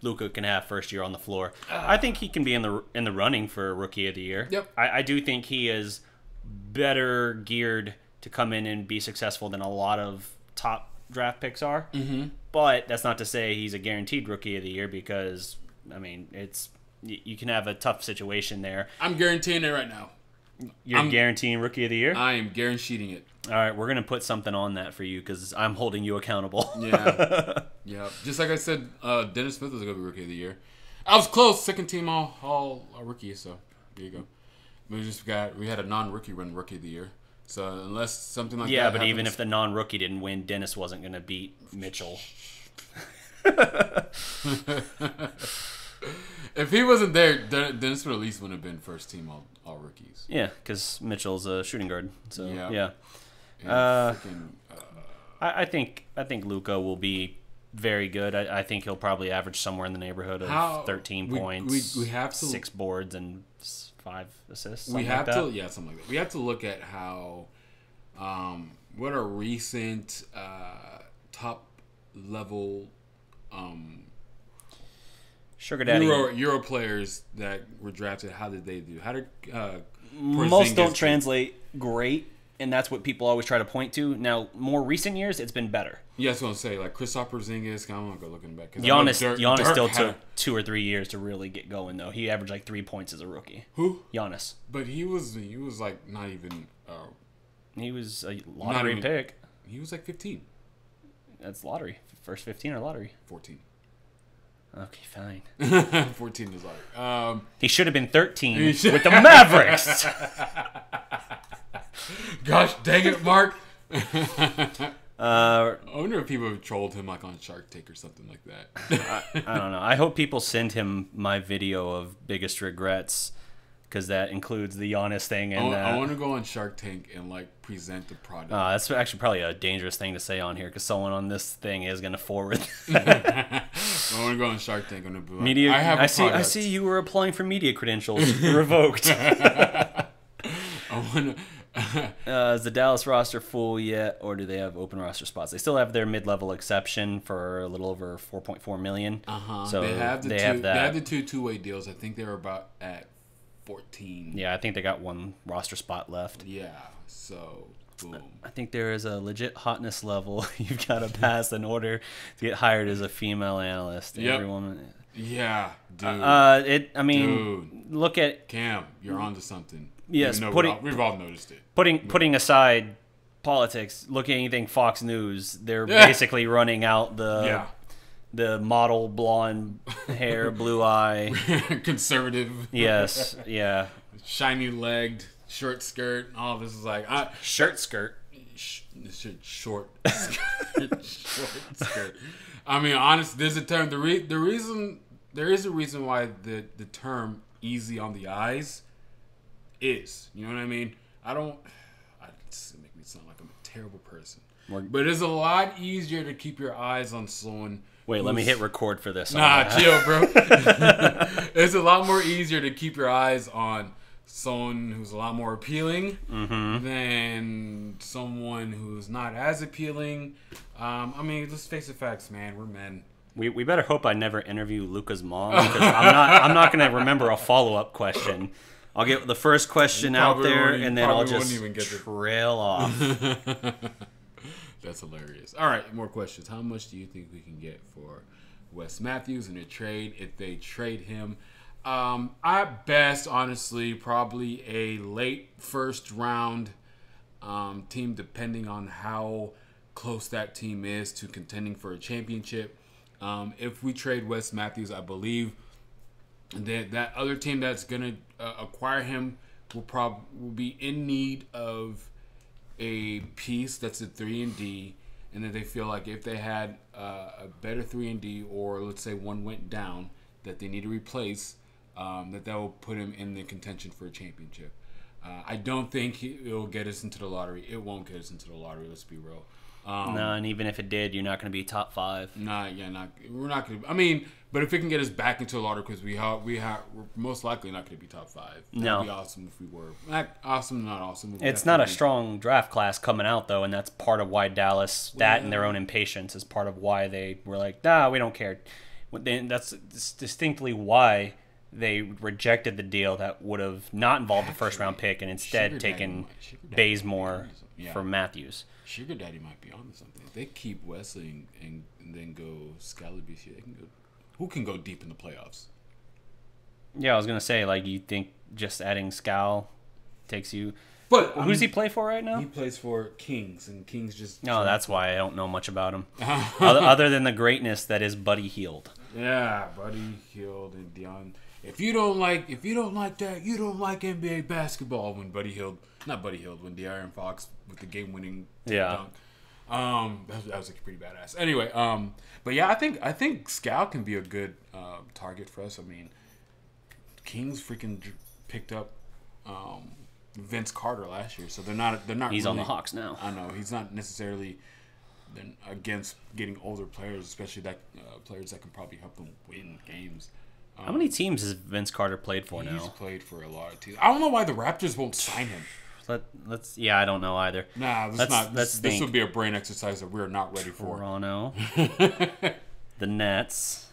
Luka can have first year on the floor? I think he can be in the running for Rookie of the Year. Yep. I do think he is better geared to come in and be successful than a lot of top draft picks are. But that's not to say he's a guaranteed Rookie of the Year because I mean you can have a tough situation there. I'm guaranteeing it right now. I'm guaranteeing Rookie of the Year? I am guaranteeing it. All right, we're going to put something on that for you because I'm holding you accountable. Yeah. Yeah. Just like I said, Dennis Smith was going to be Rookie of the Year. I was close. Second team all rookie, so there you go. We had a non-rookie run Rookie of the Year. So unless something like that but happens, even if the non-rookie didn't win, Dennis wasn't going to beat Mitchell. If he wasn't there, Dennis would at least wouldn't have been first team all rookies. Yeah, because Mitchell's a shooting guard. So yeah. I think Luka will be very good. I think he'll probably average somewhere in the neighborhood of 13 points. We have to 6 boards and 5 assists. Something like that. We have to look at how what are recent top level Sugar Daddy Euro players that were drafted. How did they do? How did most don't translate great, and that's what people always try to point to. Now, more recent years, it's been better. Yeah, I was gonna say like Kristaps Porzingis. I'm gonna go looking back. Giannis still took 2 or 3 years to really get going though. He averaged like 3 points as a rookie. Who? Giannis. But he was like not even. He was a lottery pick. He was like 15. That's lottery. First 15 or lottery? 14. Okay, fine. 14 is lottery. He should have been 13 with the Mavericks. Gosh dang it, Mark. I wonder if people have trolled him like on Shark Tank or something like that. I don't know. I hope people send him my video of biggest regrets because that includes the Giannis thing. And I want to go on Shark Tank and like present the product. That's actually probably a dangerous thing to say on here because someone on this thing is going to forward. I want to go on Shark Tank and be like, media. I see you were applying for media credentials. Revoked. I want to. Is the Dallas roster full yet, or do they have open roster spots? They still have their mid-level exception for a little over $4.4 million. So they have the two two-way deals. I think they're about at 14. Yeah, I think they got one roster spot left. Yeah, so boom. I think there is a legit hotness level you've got to pass in order to get hired as a female analyst. Yep. Everyone. Yeah, dude. I mean, look at Cam. You're onto something. Yes, we've all noticed it. Putting aside politics, look at anything Fox News. They're basically running out the model blonde hair, blue eye, conservative. Yes, yeah. Shiny legged, short skirt. All this is like shirt skirt. Short skirt. I mean, honest. There's a term. There is a reason why the term "easy on the eyes" is. You know what I mean? It's make me sound like I'm a terrible person. But it's a lot easier to keep your eyes on someone. Wait, let me hit record for this. Nah, chill, bro. It's a lot more easier to keep your eyes on someone who's a lot more appealing than someone who's not as appealing. I mean, let's face the facts, man. We're men. We better hope I never interview Luka's mom, because I'm not going to remember a follow-up question. I'll get the first question out there, and then I'll just trail off. That's hilarious. All right, more questions. How much do you think we can get for Wes Matthews in a trade if they trade him? At best, honestly, probably a late first round team, depending on how close that team is to contending for a championship. If we trade Wes Matthews, I believe that other team that's gonna acquire him will be in need of a piece that's a 3-and-D, and that they feel like if they had a better 3-and-D, or let's say one went down that they need to replace, that will put him in the contention for a championship. I don't think it'll get us into the lottery. It won't get us into the lottery. Let's be real. No, and even if it did, you're not going to be top 5. We're not going to. I mean, but if it can get us back into the lottery, because we're most likely not going to be top 5. That'd be awesome if we were. Awesome, not awesome. It's not a strong draft class coming out, though, and that's part of why Dallas, and their own impatience is part of why they were like, nah, we don't care. That's distinctly why they rejected the deal that would have not involved a first-round pick and instead taken Bazemore for Matthews. Sugar Daddy might be onto something. If they keep Wesley and then go Scalabrine, they can go. Who can go deep in the playoffs? Yeah, I was gonna say, like, you think just adding Scal takes you. But who's he play for right now? He plays for Kings, and Kings just. No, that's why I don't know much about him, other than the greatness that is Buddy Hield. Yeah, Buddy Hield and Dion. If you don't like that, you don't like NBA basketball. When when De'Aaron Fox with the game-winning dunk. That was pretty badass. Anyway, but yeah, I think Scal can be a good target for us. I mean, Kings freaking picked up Vince Carter last year, so they're not. He's really on the Hawks now. I know he's not necessarily against getting older players, especially that players that can probably help them win games. How many teams has Vince Carter played for now? He's played for a lot of teams. I don't know why the Raptors won't sign him. Let's. Yeah, I don't know either. Nah, this would be a brain exercise that we're not ready for. Toronto, the Nets.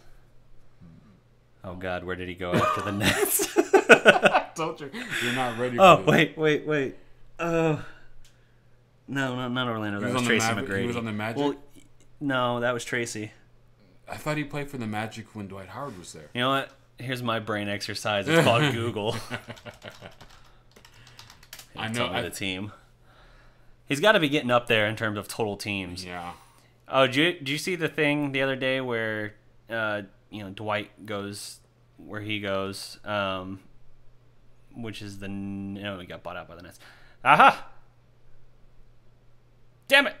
Oh God, where did he go after the Nets? I told you, you're not ready. For wait. No, not Orlando. That was Tracy McGrady. He was on the Magic. Well, no, that was Tracy. I thought he played for the Magic when Dwight Howard was there. You know what? Here's my brain exercise. It's called Google. I know the team. He's got to be getting up there in terms of total teams. Yeah. Oh, did you see the thing the other day where Dwight goes where he goes, which is he got bought out by the Nets. Aha! Damn it!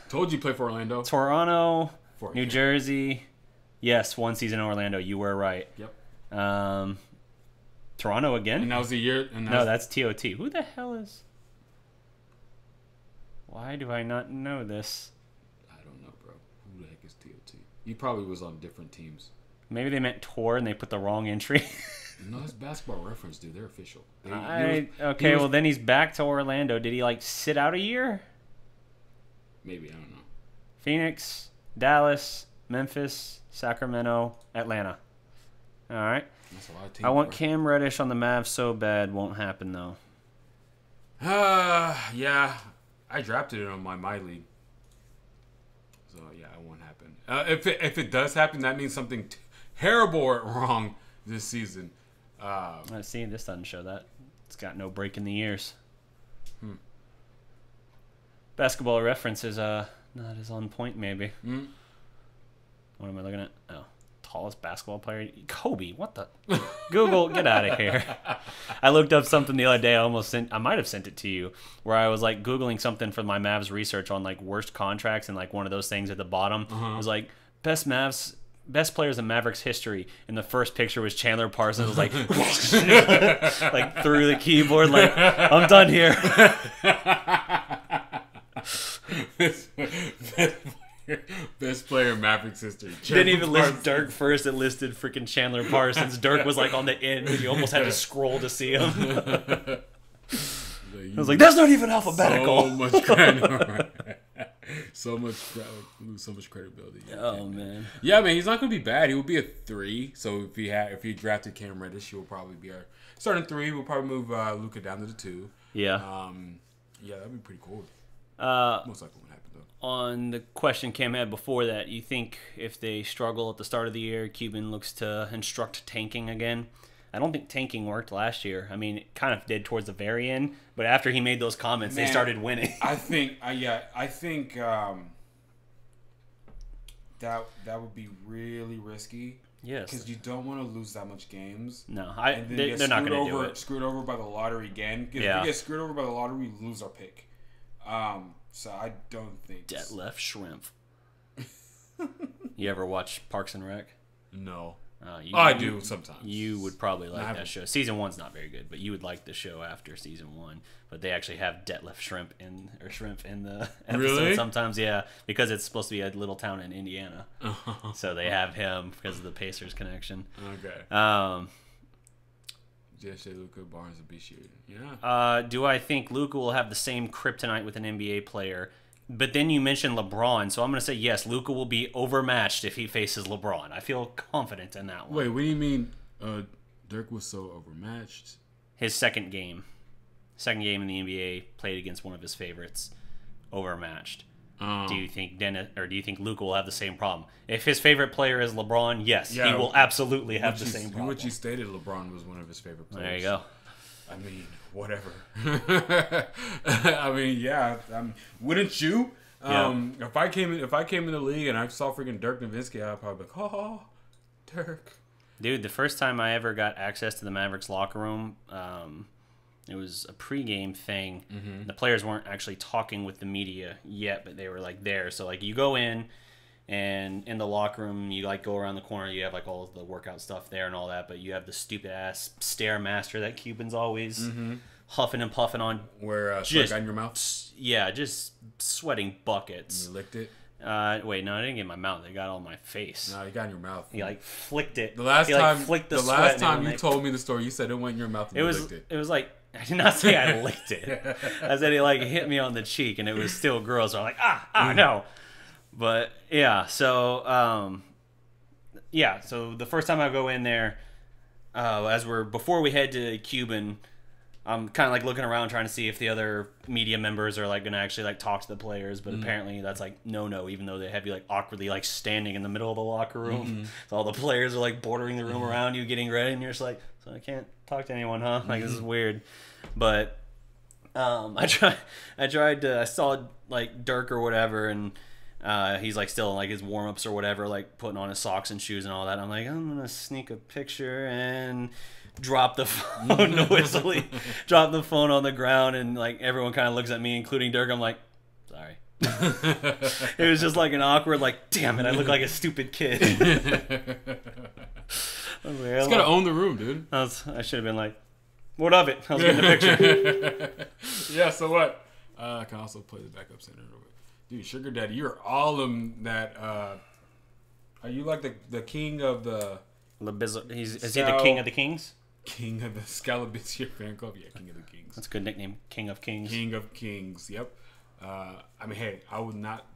Told you play for Orlando. Toronto, New Jersey. Yes, one season in Orlando. You were right. Yep. Toronto again? And that was the year. No, that's TOT. Who the hell is... Why do I not know this? I don't know, bro. Who the heck is TOT? He probably was on different teams. Maybe they meant tour and they put the wrong entry. No, it's Basketball Reference, dude. They're official. Well, then he's back to Orlando. Did he, sit out a year? Maybe. I don't know. Phoenix, Dallas, Memphis, Sacramento, Atlanta. All right. That's a lot of I want teamwork. Cam Reddish on the Mavs so bad. Won't happen, though. Yeah. I drafted it on my league. So, yeah, it won't happen. If it does happen, that means something terrible went wrong this season. Let's see. This doesn't show that. It's got no break in the ears. Basketball Reference is not as on point, maybe. What am I looking at? Oh, tallest basketball player? Kobe. What the? Google, get out of here. I looked up something the other day. I might have sent it to you, where I was like Googling something for my Mavs research on like worst contracts, and like one of those things at the bottom was like best players in Mavericks history, and the first picture was Chandler Parsons. It was like, like through the keyboard, like I'm done here. Best player in Mavericks history. Didn't even list Dirk first. It listed freaking Chandler Parsons. Dirk was like on the end. You almost had to scroll to see him. I was like, that's not even alphabetical. So much credit. so much credibility. Oh man. Yeah, man, he's not gonna be bad. He will be a 3. So if he drafted Cam Reddish, he will probably be our starting 3. We'll probably move Luka down to the 2. Yeah. Yeah, that'd be pretty cool. Most likely won't happen though. On the question Cam had before that, you think if they struggle at the start of the year, Cuban looks to instruct tanking again? I don't think tanking worked last year. I mean, it kind of did towards the very end, but after he made those comments, they started winning. I think that would be really risky. Yes, because you don't want to lose that much games. No, they're not going to do it. Screwed over by the lottery again. If we get screwed over by the lottery, we lose our pick. So I don't think Detlef Shrimp. You ever watch Parks and Rec? No. I do sometimes. You would probably like that show. Season 1's not very good, but you would like the show after season 1. But they actually have Detlef Shrimp in the episode really? Sometimes, yeah, because it's supposed to be a little town in Indiana. So they have him because of the Pacers connection. Okay. Just say Luka Barnes will be shooting. Yeah. Do I think Luka will have the same kryptonite with an NBA player? But then you mentioned LeBron, so I'm going to say yes, Luka will be overmatched if he faces LeBron. I feel confident in that one. Wait, what do you mean Dirk was so overmatched? His second game in the NBA, played against one of his favorites, overmatched. Do you think Luka will have the same problem? If his favorite player is LeBron, yes, he will absolutely have the same problem. What you stated, LeBron was one of his favorite players. There you go. I mean, whatever. I mean, yeah. Wouldn't you? If I came in the league and I saw freaking Dirk Nowitzki, I'd probably be like, oh, Dirk. Dude, the first time I ever got access to the Mavericks locker room, it was a pregame thing. Mm-hmm. The players weren't actually talking with the media yet, but they were like there. So like you go in, and in the locker room, you like go around the corner. You have like all the workout stuff there and all that, but you have the stupid ass Stairmaster that Cuban's always huffing and puffing on. Where sweat got in your mouth? Yeah, just sweating buckets. And you licked it? Wait, no, I didn't get in my mouth. It got all my face. No, you got in your mouth. He like flicked it. The last time you told me the story, you said it went in your mouth and you licked it. It was like, I did not say I licked it. I said it like hit me on the cheek and it was still gross. So I'm like, no. But yeah, so so the first time I go in there, before we head to Cuban, I'm kind of like looking around trying to see if the other media members are like going to actually like talk to the players, but apparently that's like no, even though they have you like awkwardly like standing in the middle of the locker room. So all the players are like bordering the room around you, getting ready, and you're just like, so I can't talk to anyone, huh? Like this is weird. But I saw like Dirk or whatever, and he's like still in like his warm-ups or whatever, like putting on his socks and shoes and all that. I'm like, I'm gonna sneak a picture and drop the phone noisily, drop the phone on the ground, and like everyone kind of looks at me, including Dirk. I'm like, sorry. It was just like an awkward, like, damn it, I look like a stupid kid. Just gotta own the room, dude. I should have been like, what of it? I was getting a picture. Yeah, so what? I can also play the backup center. Dude, Sugar Daddy, you're all of that. Are you like the king of the... Is he the king of the kings? King of the Scalabisia fan club? Yeah, king of the kings. That's a good nickname, King of Kings. King of Kings, yep. I mean, hey, I would not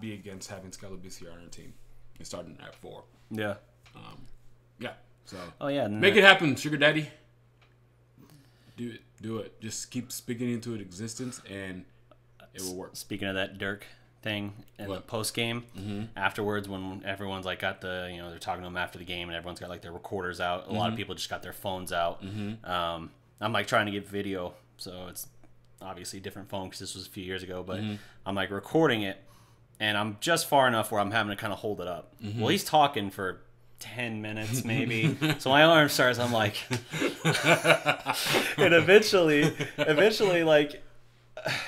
be against having Scalabisia on our team and starting at 4. Yeah. Yeah. So oh yeah, make it happen, sugar daddy. Do it. Just keep speaking into it existence, and it will work. Speaking of that Dirk thing in the post game, afterwards when everyone's like got the they're talking to him after the game and everyone's got like their recorders out. A lot of people just got their phones out. I'm like trying to get video, so it's obviously a different phone because this was a few years ago. But I'm like recording it, and I'm just far enough where I'm having to kind of hold it up. Well, he's talking for 10 minutes maybe, so my arm starts. I'm like, and eventually, like,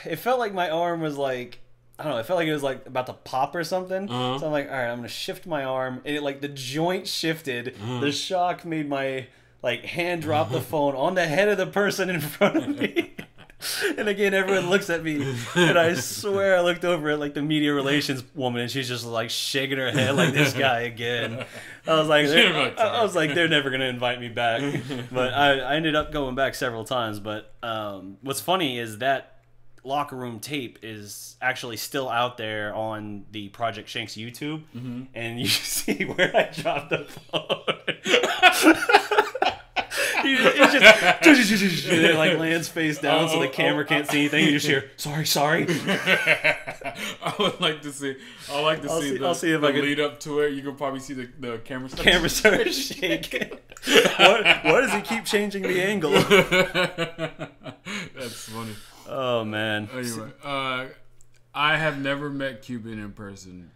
it felt like my arm was like, I don't know, it felt like it was like about to pop or something. So I'm like, all right, I'm gonna shift my arm, and it like the joint shifted. The shock made my like hand drop the phone on the head of the person in front of me. And again, everyone looks at me, and I swear I looked over at like the media relations woman, and she's just like shaking her head like, this guy again. I was like, they're never gonna invite me back. But I ended up going back several times. But what's funny is that locker room tape is actually still out there on the Project Shanks YouTube, and you see where I dropped the phone. It like lands face down so the camera can't see anything. You just hear, sorry. I would like to see. I'll see if I can lead up to it. You can probably see the camera start shaking. Why does he keep changing the angle? That's funny. Oh man. Anyway, I have never met Cuban in person,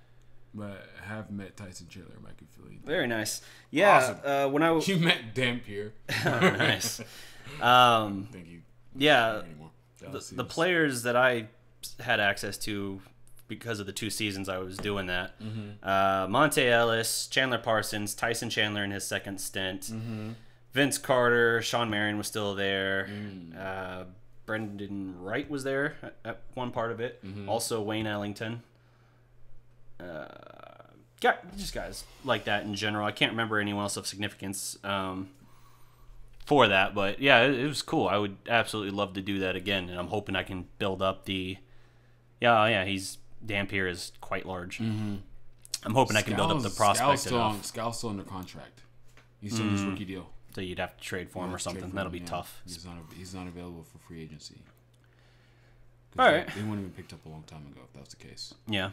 but have met Tyson Chandler in Mike Philly. Very nice. Yeah. Awesome. When I you met Dampier. Oh, nice. Thank you. Yeah. The players that I had access to because of the 2 seasons I was doing that, Monte Ellis, Chandler Parsons, Tyson Chandler in his second stint, Vince Carter, Sean Marion was still there, Brendan Wright was there at one part of it, also Wayne Ellington. Just guys like that in general. I can't remember anyone else of significance for that, but yeah, it was cool. I would absolutely love to do that again, and I'm hoping I can build up the. Dampier is quite large. I'm hoping I can build up the prospect enough. Scal's still under contract. He's still in his rookie deal. So you'd have to trade for him or something. That'll be tough. He's not available for free agency. All right. They wouldn't have been picked up a long time ago if that was the case. Yeah.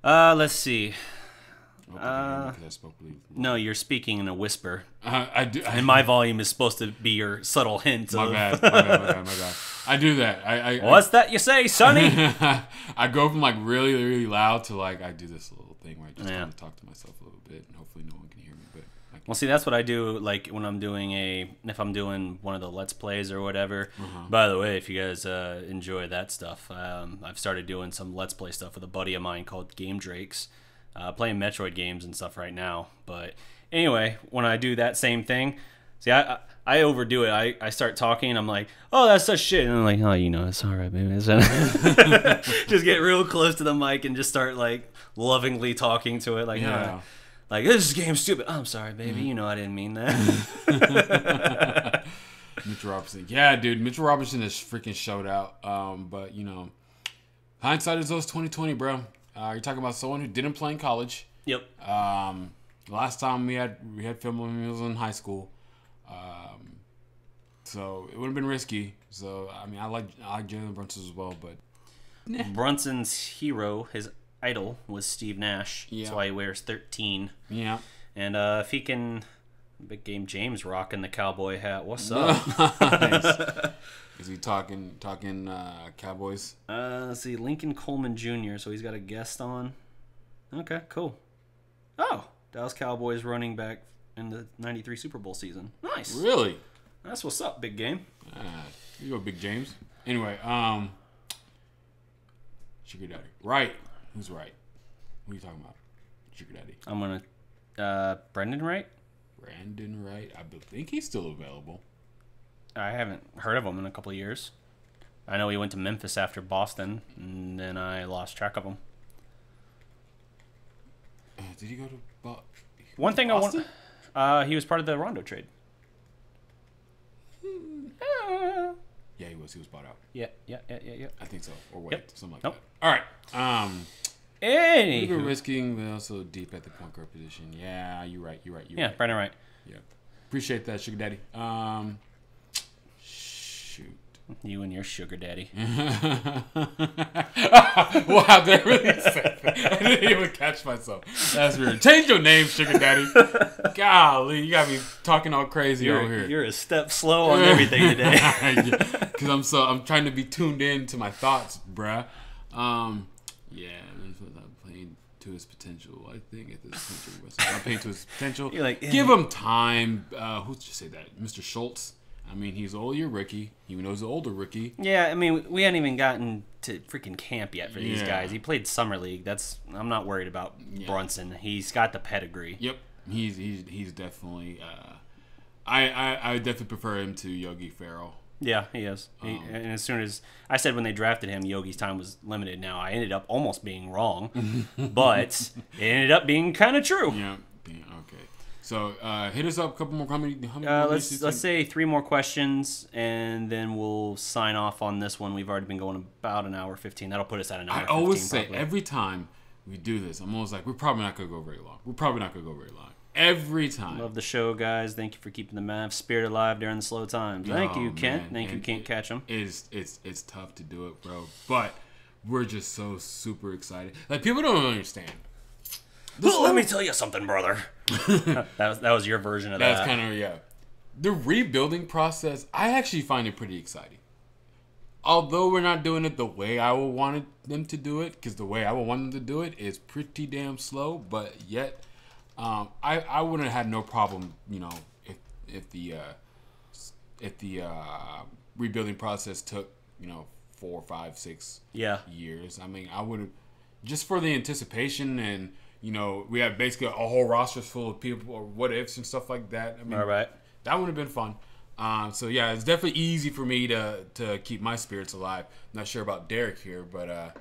Let's see. No, you're speaking in a whisper. I do. And my volume is supposed to be your subtle hint. My bad. I do that. What's that you say, Sonny? I go from like really, really loud to like I do this little thing where I just kind of talk to myself a little bit, and hopefully no one can hear me. But well, see, that's what I do. Like when I'm doing if I'm doing one of the Let's Plays or whatever. By the way, if you guys enjoy that stuff, I've started doing some Let's Play stuff with a buddy of mine called Game Drakes. Playing Metroid games and stuff right now. But anyway, when I do that same thing, see, I overdo it. I start talking, I'm like, oh, that's such shit. And I'm like, oh, it's all right, baby. Just get real close to the mic and just start, like, lovingly talking to it. Like, like this game's stupid. Oh, I'm sorry, baby. I didn't mean that. Mitchell Robinson. Yeah, dude. Mitchell Robinson is freaking showed out. But, hindsight is 2020, bro. You're talking about someone who didn't play in college. Yep. Last time we had film when he was in high school. So it would have been risky. So I mean, I like Jalen Brunson as well, but Brunson's hero, his idol, was Steve Nash. Yeah. That's why he wears 13. Yeah. And if he can, big game James rocking the cowboy hat. What's up? Nice. Is he talking Cowboys? Let's see, Lincoln Coleman Jr., so he's got a guest on. Okay, cool. Oh, Dallas Cowboys running back in the 93 Super Bowl season. Nice. Really? That's what's up, big game. You go, Big James. Anyway, Sugar Daddy. Right. Who's right? What are you talking about? Sugar Daddy. I'm going to... Brendan Wright? Brandon Wright. I think he's still available. I haven't heard of him in a couple of years. I know he went to Memphis after Boston, and then I lost track of him. Did he go to Boston? One thing Boston? He was part of the Rondo trade. Yeah, he was. He was bought out. Yeah. I think so. Or wait, something like that. All right. Anywho. We're risking, but also deep at the point guard position. Yeah, you're right. Yeah, Brendan Wright. Yeah. Appreciate that, Sugar Daddy. Shoot. You and your sugar daddy. Wow, did I really say that? I didn't even catch myself. That's weird. Change your name, Sugar Daddy. Golly, you got me talking all crazy over here. You're a step slow on everything today. Because I'm trying to be tuned in to my thoughts, bruh. Yeah, I'm playing to his potential. I think at this point, I'm playing to his potential. You're like, give him time. Who just say that? Mr. Schultz. I mean, he's an older rookie. Even though he's an older rookie. Yeah, I mean, we hadn't even gotten to freaking camp yet for these guys. He played summer league. I'm not worried about Brunson. He's got the pedigree. Yep, he's definitely. I definitely prefer him to Yogi Ferrell. Yeah, he is. And as soon as I said when they drafted him, Yogi's time was limited. Now I ended up almost being wrong, but it ended up being kind of true. Yeah. Okay. So hit us up. A couple more. How many let's say 3 more questions, and then we'll sign off on this one. We've already been going about an hour 15. That'll put us at an hour. I always say every time we do this, I'm always like, we're probably not gonna go very long. Every time. Love the show, guys. Thank you for keeping the Mavs spirit alive during the slow times. Thank you, Kent. Man. Thank you, Kent Catch 'em. It's tough to do it, bro. But we're just so super excited. Like, people don't understand. Well, let me tell you something, brother. that was your version of that. That's kind of, The rebuilding process, I actually find it pretty exciting. Although we're not doing it the way I would want them to do it, because the way I would want them to do it is pretty damn slow, but yet... I wouldn't have had no problem, if the rebuilding process took 4, 5, 6 years. I mean, I would have, just for the anticipation, and we have basically a whole roster full of people or what ifs and stuff like that. I mean, all right, that would have been fun. So yeah, it's definitely easy for me to keep my spirits alive. Not sure about Derek here, but.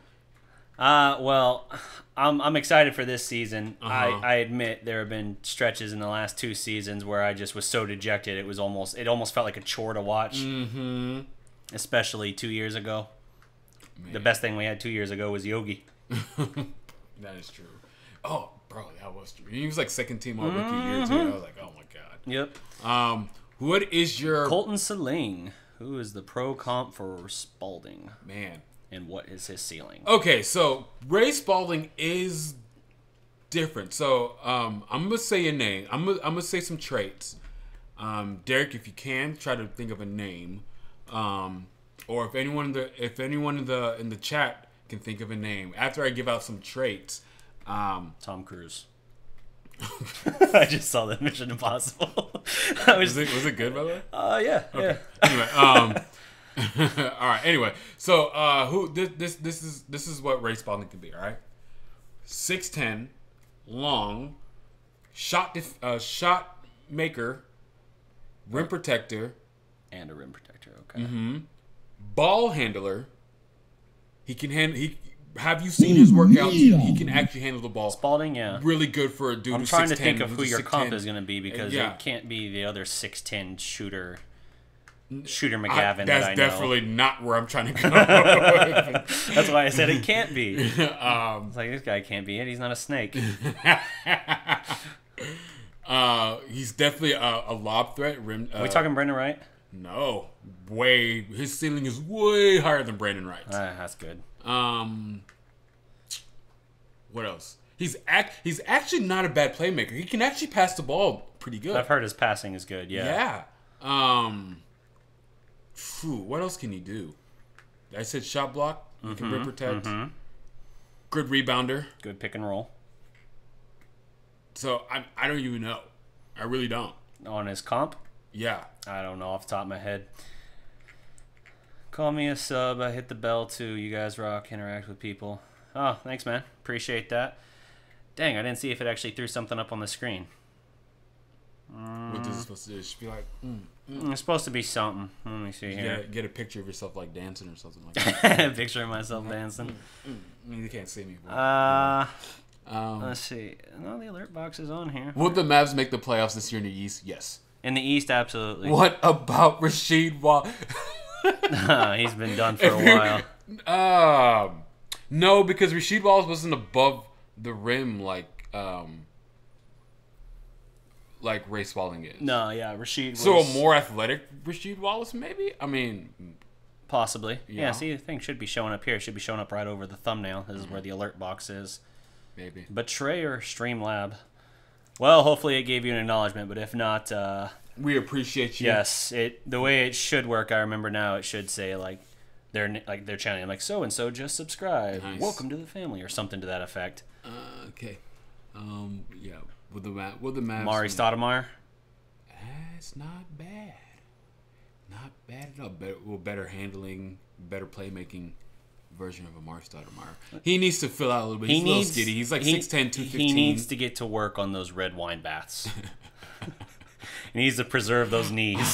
Well, I'm excited for this season. Uh-huh. I admit there have been stretches in the last 2 seasons where I just was so dejected. It almost felt like a chore to watch. Mm-hmm. Especially 2 years ago. Man. The best thing we had 2 years ago was Yogi. That is true. Oh, bro, that was true. He was like second team all rookie year too. I was like, oh my god. Yep. What is your Colton Saling? Who is the pro comp for Spalding? Man. And what is his ceiling? Okay, so Ray Spalding is different. So I'm gonna say a name. I'm gonna say some traits. Derek, if you can, try to think of a name. Or if anyone in the chat can think of a name after I give out some traits. Tom Cruise. I just saw that Mission Impossible. Was it good, by the way? Yeah. Okay. Yeah. Anyway, all right. Anyway, so this is what Ray Spalding could be. All right, 6'10", long, shot maker, rim protector, and a rim protector. Okay. Mm-hmm. Ball handler. He can have you seen his workouts? He can actually handle the ball. Spalding, yeah. Really good for a dude I'm who's 6'10". trying to think of who your 6'10". comp is going to be because it can't be the other 6'10" shooter McGavin that I know. That's definitely not where I'm trying to go. That's why I said it can't be. It's like, this guy can't be it. He's not a snake. He's definitely a lob threat. Are we talking Brendan Wright? No. His ceiling is way higher than Brandon Wright's. That's good. What else? He's actually not a bad playmaker. He can actually pass the ball pretty good. I've heard his passing is good, yeah. What else can he do? I said shot block. He can rim protect. Mm-hmm. Good rebounder. Good pick and roll. So I don't even know. I really don't. On his comp? Yeah. I don't know off the top of my head. Call me a sub. I hit the bell too. You guys rock. Interact with people. Oh, thanks, man. Appreciate that. Dang, I didn't see if it actually threw something up on the screen. What is it supposed to do? It should be like... It's supposed to be something. Let me see here. Get a picture of yourself like dancing or something like that. A picture of myself dancing. I mean, you can't see me. Let's see. No, the alert box is on here. Would the Mavs make the playoffs this year in the East? Yes. In the East, absolutely. What about Rasheed Wallace? He's been done for a while. No, because Rasheed Wallace wasn't above the rim like Ray Spalding is. No, yeah, Rasheed was... So a more athletic Rasheed Wallace, maybe? I mean... Possibly. Yeah, see, the thing should be showing up here. It should be showing up right over the thumbnail. This is where the alert box is. Maybe. Betray or Streamlab? Well, hopefully it gave you an acknowledgement, but if not... we appreciate you. Yes, the way it should work, I remember now, it should say, like, they're channeling, like, so-and-so just subscribed. Nice. Welcome to the family, or something to that effect. Okay. Yeah. With the Mavs. Mari Stoudemire. That's not bad. Not bad at all. Better handling, better playmaking version of Amari Stoudemire. He needs to fill out a little bit. He's a little skinny. He's like 6'10", 215. He needs to get to work on those red wine baths. He needs to preserve those knees.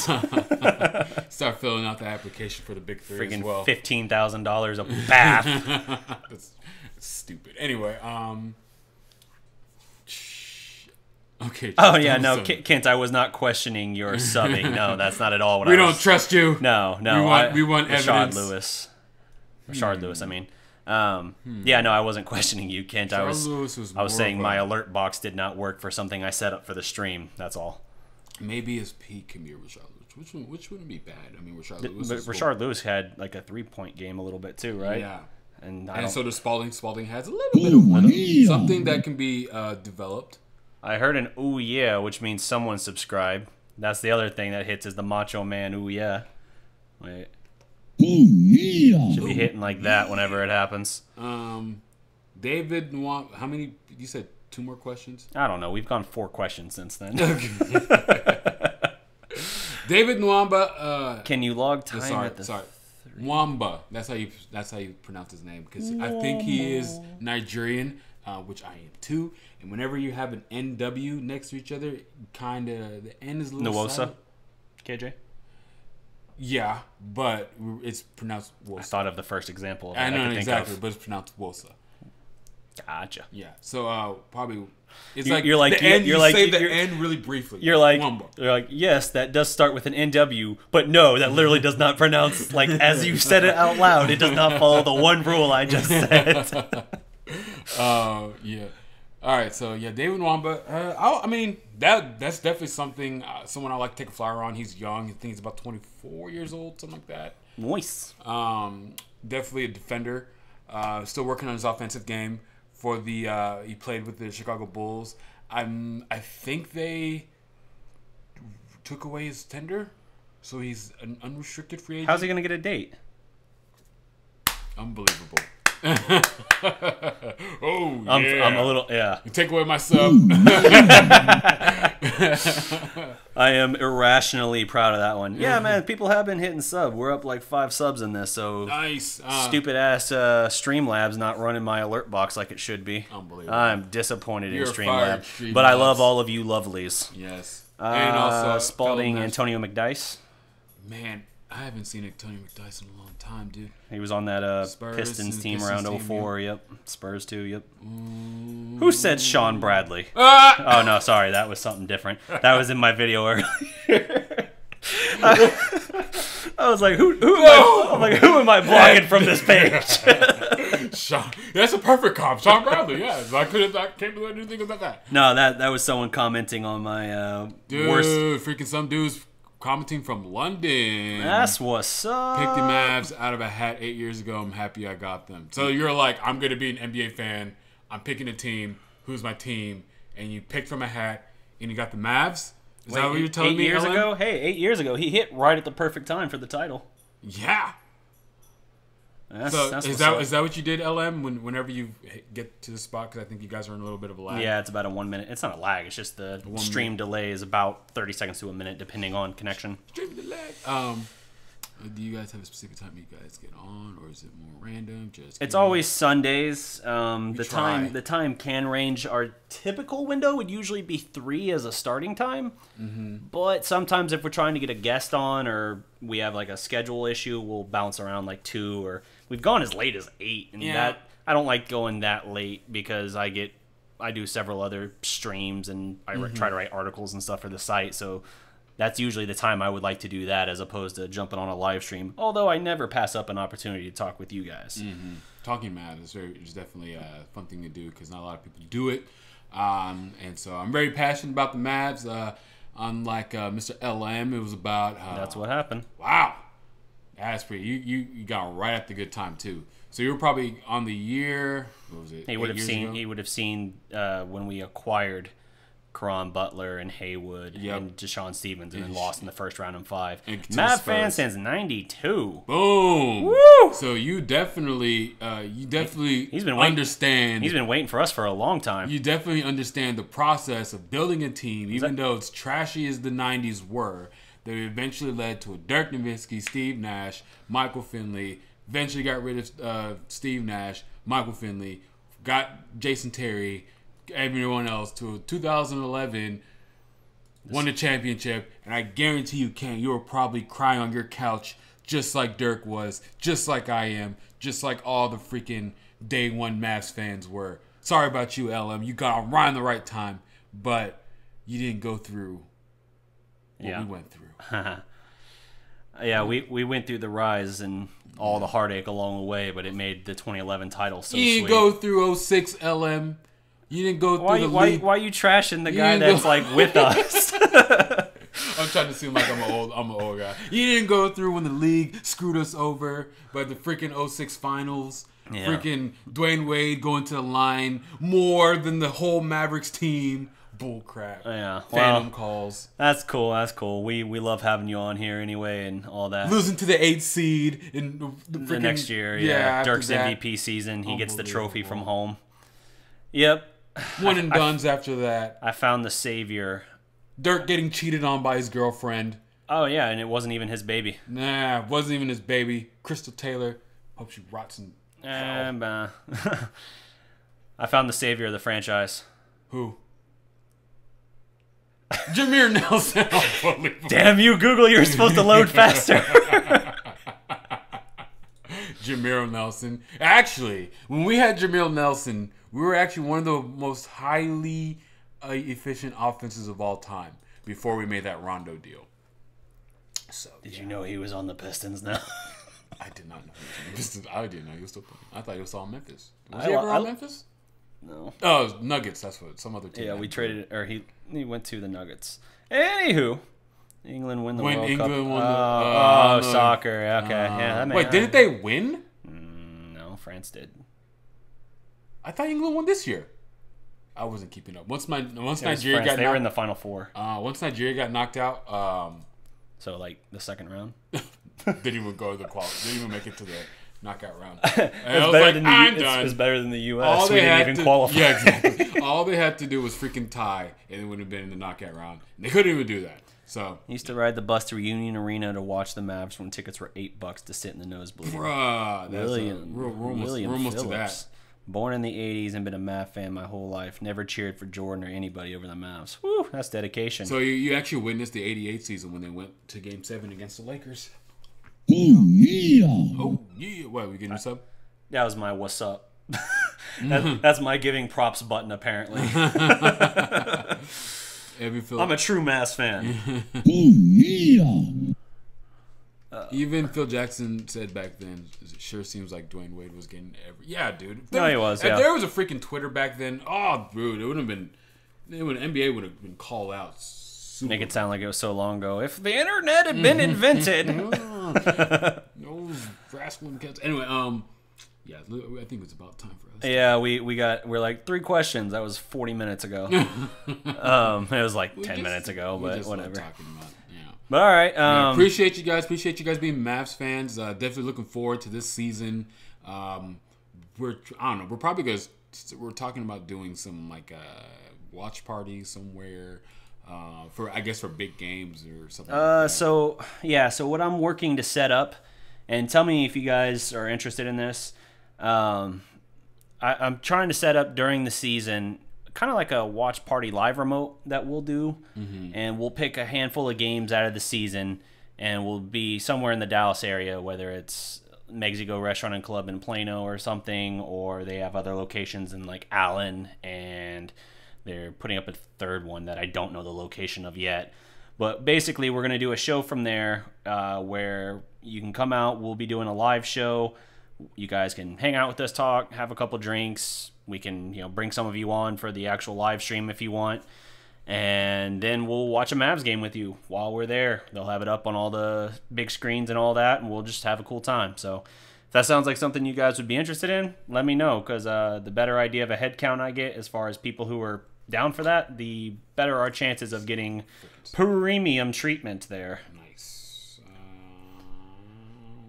Start filling out the application for the Big Three Freaking as well. $15,000 a bath. That's stupid. Anyway, okay. Oh yeah, no, Kent, I was not questioning your subbing. No, that's not at all what we don't trust you. No. We want evidence. Rashard Lewis. I mean, yeah, no, I wasn't questioning you, Kent. I was saying my alert box did not work for something I set up for the stream. That's all. Maybe his peak can be Rashard Lewis, which wouldn't be bad. I mean, Rashard Lewis. But Rashard Lewis had like a 3-point game a little bit too, right? Yeah. And so does Spalding. Spalding has a little bit of one. Something that can be developed. I heard an ooh yeah, which means someone subscribed. That's the other thing that hits is the Macho Man ooh yeah. Wait. Ooh yeah. Should be hitting like that whenever it happens. David Nwamba, how many? You said 2 more questions? I don't know. We've gone 4 questions since then. David Nwamba. Can you log time Sorry. Nwamba. That's how you pronounce his name, because I think he is Nigerian, which I am too. And whenever you have an NW next to each other, kind of the N is a little Nwosa? silent. KJ? Yeah, but it's pronounced Wosa. I thought of the first example. I know exactly, but it's pronounced Wosa. Gotcha. Yeah, so probably it's you're like the N. You're you like say the N really briefly. You're like yes, that does start with an NW, but no, that literally does not pronounce like as you said it out loud. It does not follow the one rule I just said. Yeah. All right, so yeah, David Nwamba. I mean, that's definitely something. Someone I like to take a flyer on. He's young. I think he's about 24 years old, something like that. Nice. Definitely a defender. Still working on his offensive game. For the he played with the Chicago Bulls. I think they took away his tender, so he's an unrestricted free agent. How's he gonna get a date? Unbelievable. Oh, yeah. I'm a little, yeah. You take away my sub. I am irrationally proud of that one. Yeah, man, people have been hitting sub. We're up like 5 subs in this, so nice. Stupid ass Streamlabs not running my alert box like it should be. Unbelievable. I'm disappointed in Streamlabs. Streamlabs, but I love all of you lovelies. Yes. And also Spalding, Antonio McDice. Man, I haven't seen Antonio McDice in a long time, dude. He was on that Pistons team around 04. Yep. Spurs too. Yep. Who said Sean Bradley? Oh no, sorry, that was something different. That was in my video earlier. I was like, who am I blocking from this page? Sean, that's a perfect comp. Sean Bradley, yeah. I can't believe I didn't think about that. No, that was someone commenting on my worst. Freaking some dudes commenting from London. That's what's up. Picked the Mavs out of a hat 8 years ago. I'm happy I got them. So you're like, I'm going to be an NBA fan. I'm picking a team. Who's my team? And you picked from a hat, and you got the Mavs? Is that what you're telling me? 8 years ago? Hey, 8 years ago. He hit right at the perfect time for the title. Yeah. That's is that what you did, LM? Whenever you get to the spot, because I think you guys are in a little bit of a lag. Yeah, it's about a 1 minute. It's not a lag. It's just the stream delay is about 30 seconds to a minute, depending on connection. Stream delay. Do you guys have a specific time you guys get on, or is it more random? It's always Sundays. The time can range. Our typical window would usually be 3 as a starting time, but sometimes if we're trying to get a guest on or we have like a schedule issue, we'll bounce around like 2, or we've gone as late as 8, and that I don't like going that late because I do several other streams and I try to write articles and stuff for the site, so. That's usually the time I would like to do that as opposed to jumping on a live stream. Although I never pass up an opportunity to talk with you guys. talking Mavs is definitely a fun thing to do because not a lot of people do it. And so I'm very passionate about the Mavs. Unlike Mr. LM, it was about... That's what happened. Wow. That's pretty... You got right at the good time, too. So you were probably on the year... What was it? He would have seen when we acquired Caron Butler and Haywood and Deshaun Stevens and then lost in the first round in 5. Mav fan since 92. Boom. Woo! So you definitely understand. He's been waiting for us for a long time. You definitely understand the process of building a team, even though it's trashy as the 90s were, that eventually led to a Dirk Nowitzki, Steve Nash, Michael Finley, eventually got rid of Steve Nash, Michael Finley, got Jason Terry, everyone else to 2011, won the championship, and I guarantee you, Ken, you were probably crying on your couch just like Dirk was, just like I am, just like all the freaking day one Mavs fans were. Sorry about you, LM. You got right in the right time, but you didn't go through what we went through. Yeah, we went through the rise and all the heartache along the way, but it made the 2011 title so sweet. You didn't go through 06, LM. You didn't go through league. Why are you trashing the guy that's like with us? I'm trying to seem like I'm an old guy. You didn't go through when the league screwed us over by the freaking 06 finals. Yeah. Freaking Dwayne Wade going to the line more than the whole Mavericks team. Bull crap. Yeah. Phantom calls. That's cool. We love having you on here anyway and all that. Losing to the 8th seed in the next year. Yeah. Dirk's MVP season. He gets the trophy from home. Yep. One and dones after that. I found the savior. Dirk getting cheated on by his girlfriend. Oh, yeah, and it wasn't even his baby. Nah, it wasn't even his baby. Crystal Taylor. Hope she rots in hell. I found the savior of the franchise. Who? Jameer Nelson. Damn you, Google, you're supposed to load faster. Jameer Nelson. Actually, when we had Jameer Nelson, we were actually one of the most highly efficient offenses of all time before we made that Rondo deal. So, did you know he was on the Pistons now? I did not know he was on the Pistons. I didn't know he was still playing. I thought he was still on Memphis. Was he ever on Memphis? No. Oh, it was Nuggets. That's what some other team. Yeah, we traded, or he went to the Nuggets. Anywho, England won the World Cup. England won soccer. Okay. Yeah. Wait, didn't they win? No, France did. I thought England won this year. I wasn't keeping up. Once Nigeria got they were in the Final Four. Once Nigeria got knocked out. So like the second round. Didn't even go to the quality. Didn't even make it to the knockout round. It's better than the U.S. We didn't even qualify. Yeah, exactly. All they had to do was freaking tie, and it would have been in the knockout round. And they couldn't even do that. So used to ride the bus to Union Arena to watch the Mavs when tickets were $8 to sit in the nosebleed. Bruh, we're almost to that. Born in the 80s and been a Mav fan my whole life. Never cheered for Jordan or anybody over the Mavs. Woo, that's dedication. So you actually witnessed the 88 season when they went to Game 7 against the Lakers. Oh, yeah. Oh, yeah. What, we getting a sub? That was my what's up. That's my giving props button, apparently. I'm a true Mavs fan. Oh, yeah. Even Phil Jackson said back then, it sure seems like Dwayne Wade was getting every... Yeah, dude. No, he was, If there was a freaking Twitter back then, oh, dude, it would have been... NBA would have been called out. Make it sound like it was so long ago. If the internet had been invented. No rascal cats. Anyway, yeah, I think it's about time for us. Yeah, we're like 3 questions. That was 40 minutes ago. It was like 10 minutes ago, but whatever. Talking about, but all right. Appreciate you guys. Appreciate you guys being Mavs fans. Definitely looking forward to this season. I don't know. We're probably we're talking about doing some like watch parties somewhere. For big games or something. So what I'm working to set up, and tell me if you guys are interested in this. I'm trying to set up during the season, kind of like a watch party live remote that we'll do, and we'll pick a handful of games out of the season, and we'll be somewhere in the Dallas area, whether it's Mexico Restaurant and Club in Plano or something, or they have other locations in like Allen, and they're putting up a third one that I don't know the location of yet. But basically, we're going to do a show from there where you can come out. We'll be doing a live show. You guys can hang out with us, talk, have a couple drinks. We can, bring some of you on for the actual live stream if you want. And then we'll watch a Mavs game with you while we're there. They'll have it up on all the big screens and all that, and we'll just have a cool time. So if that sounds like something you guys would be interested in, let me know, because the better idea of a head count I get as far as people who are down for that, the better our chances of getting premium treatment there. Nice.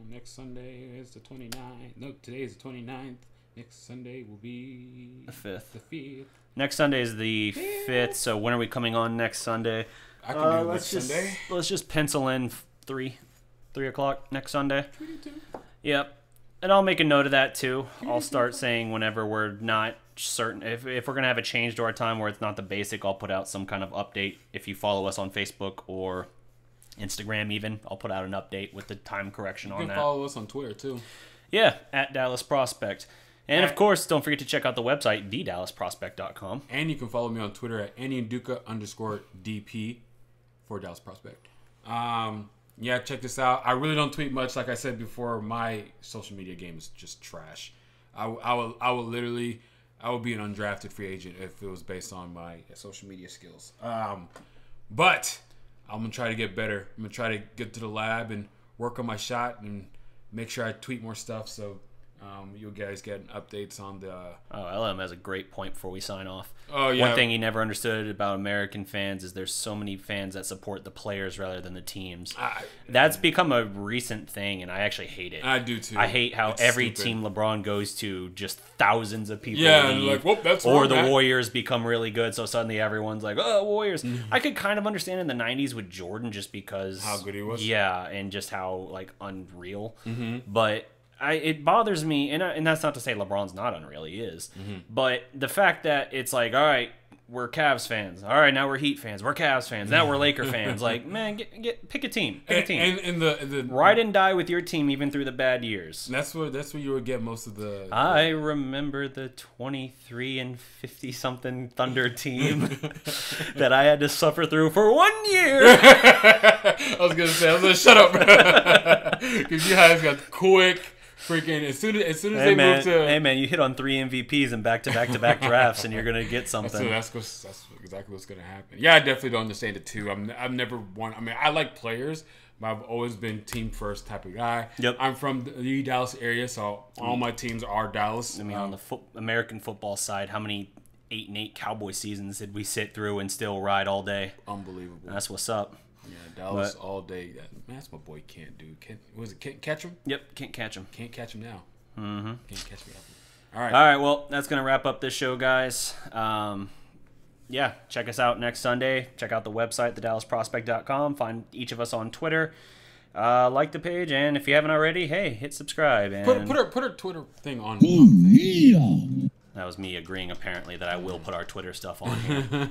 Next Sunday is the 29th. No, today is the 29th. Next Sunday will be The 5th. The 5th. Next Sunday is the 5th, so when are we coming on next Sunday? I can do next Sunday. Let's just pencil in 3 o'clock next Sunday. Yep. And I'll make a note of that too. I'll start saying whenever we're not certain. If we're going to have a change to our time where it's not the basic, I'll put out some kind of update. If you follow us on Facebook or Instagram even, I'll put out an update with the time correction on that. You can follow us on Twitter too. Yeah, at Dallas Prospect. And, of course, don't forget to check out the website, thedallasprospect.com. And you can follow me on Twitter at Enyi and DDP for Dallas Prospect. Yeah, check this out. I really don't tweet much. Like I said before, my social media game is just trash. I will be an undrafted free agent if it was based on my social media skills. But I'm going to try to get better. I'm going to try to get to the lab and work on my shot and make sure I tweet more stuff so you guys get updates on the... LM has a great point before we sign off. Oh, yeah. One thing he never understood about American fans is there's so many fans that support the players rather than the teams. That's become a recent thing, and I actually hate it. I do, too. I hate how it's every stupid. team LeBron goes to, just thousands of people leave. leave. Whoop, that's or wrong, the Matt. Warriors become really good, so suddenly everyone's like, oh, Warriors. I could kind of understand in the 90s with Jordan just because... How good he was. Yeah, and just how, unreal. But... it bothers me, and that's not to say LeBron's not unreal, he is. But the fact that it's like, all right, we're Cavs fans. All right, now we're Heat fans. We're Cavs fans. Now we're Laker fans. Man, pick a team. Pick a team. And the Ride and die with your team even through the bad years. that's where you would get most of the... I remember the 23 and 50 something Thunder team that I had to suffer through for 1 year. I was gonna shut up, because you guys got quick. Freaking as soon as they move to... Hey man, you hit on 3 MVPs in back-to-back drafts, and you're gonna get something. That's exactly what's gonna happen. Yeah, I definitely don't understand it too. I've never won. I mean, I like players, but I've always been team first type of guy. Yep. I'm from the Dallas area, so all my teams are Dallas. I mean, on the American football side, how many 8-8 Cowboy seasons did we sit through and still ride all day? Unbelievable. That's what's up. Yeah, Dallas all day. That's what boy can't do. Can't catch him? Yep, can't catch him. Can't catch him now. Mm-hmm. Can't catch me up. All right. All right, well, that's going to wrap up this show, guys. Yeah, check us out next Sunday. Check out the website, thedallasprospect.com. Find each of us on Twitter. Like the page, and if you haven't already, hey, hit subscribe. And Put her Twitter thing on. Yeah. that was me agreeing, apparently, that I will put our Twitter stuff on here.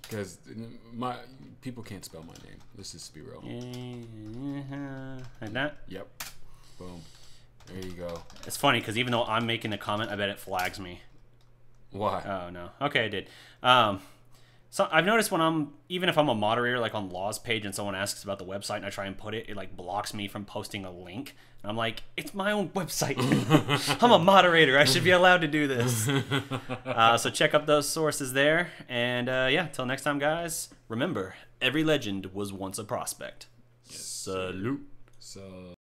Because my people can't spell my name. Let's just be real. Like that? Yep. Boom. There you go. It's funny, because even though I'm making the comment, I bet it flags me. Why? Oh, no. Okay, I did. So I've noticed even if I'm a moderator, like on Law's page, and someone asks about the website and I try and put it, it blocks me from posting a link. And I'm like, it's my own website. I'm a moderator. I should be allowed to do this. So check up those sources there. And yeah, till next time, guys, remember, every legend was once a prospect. Salute. So...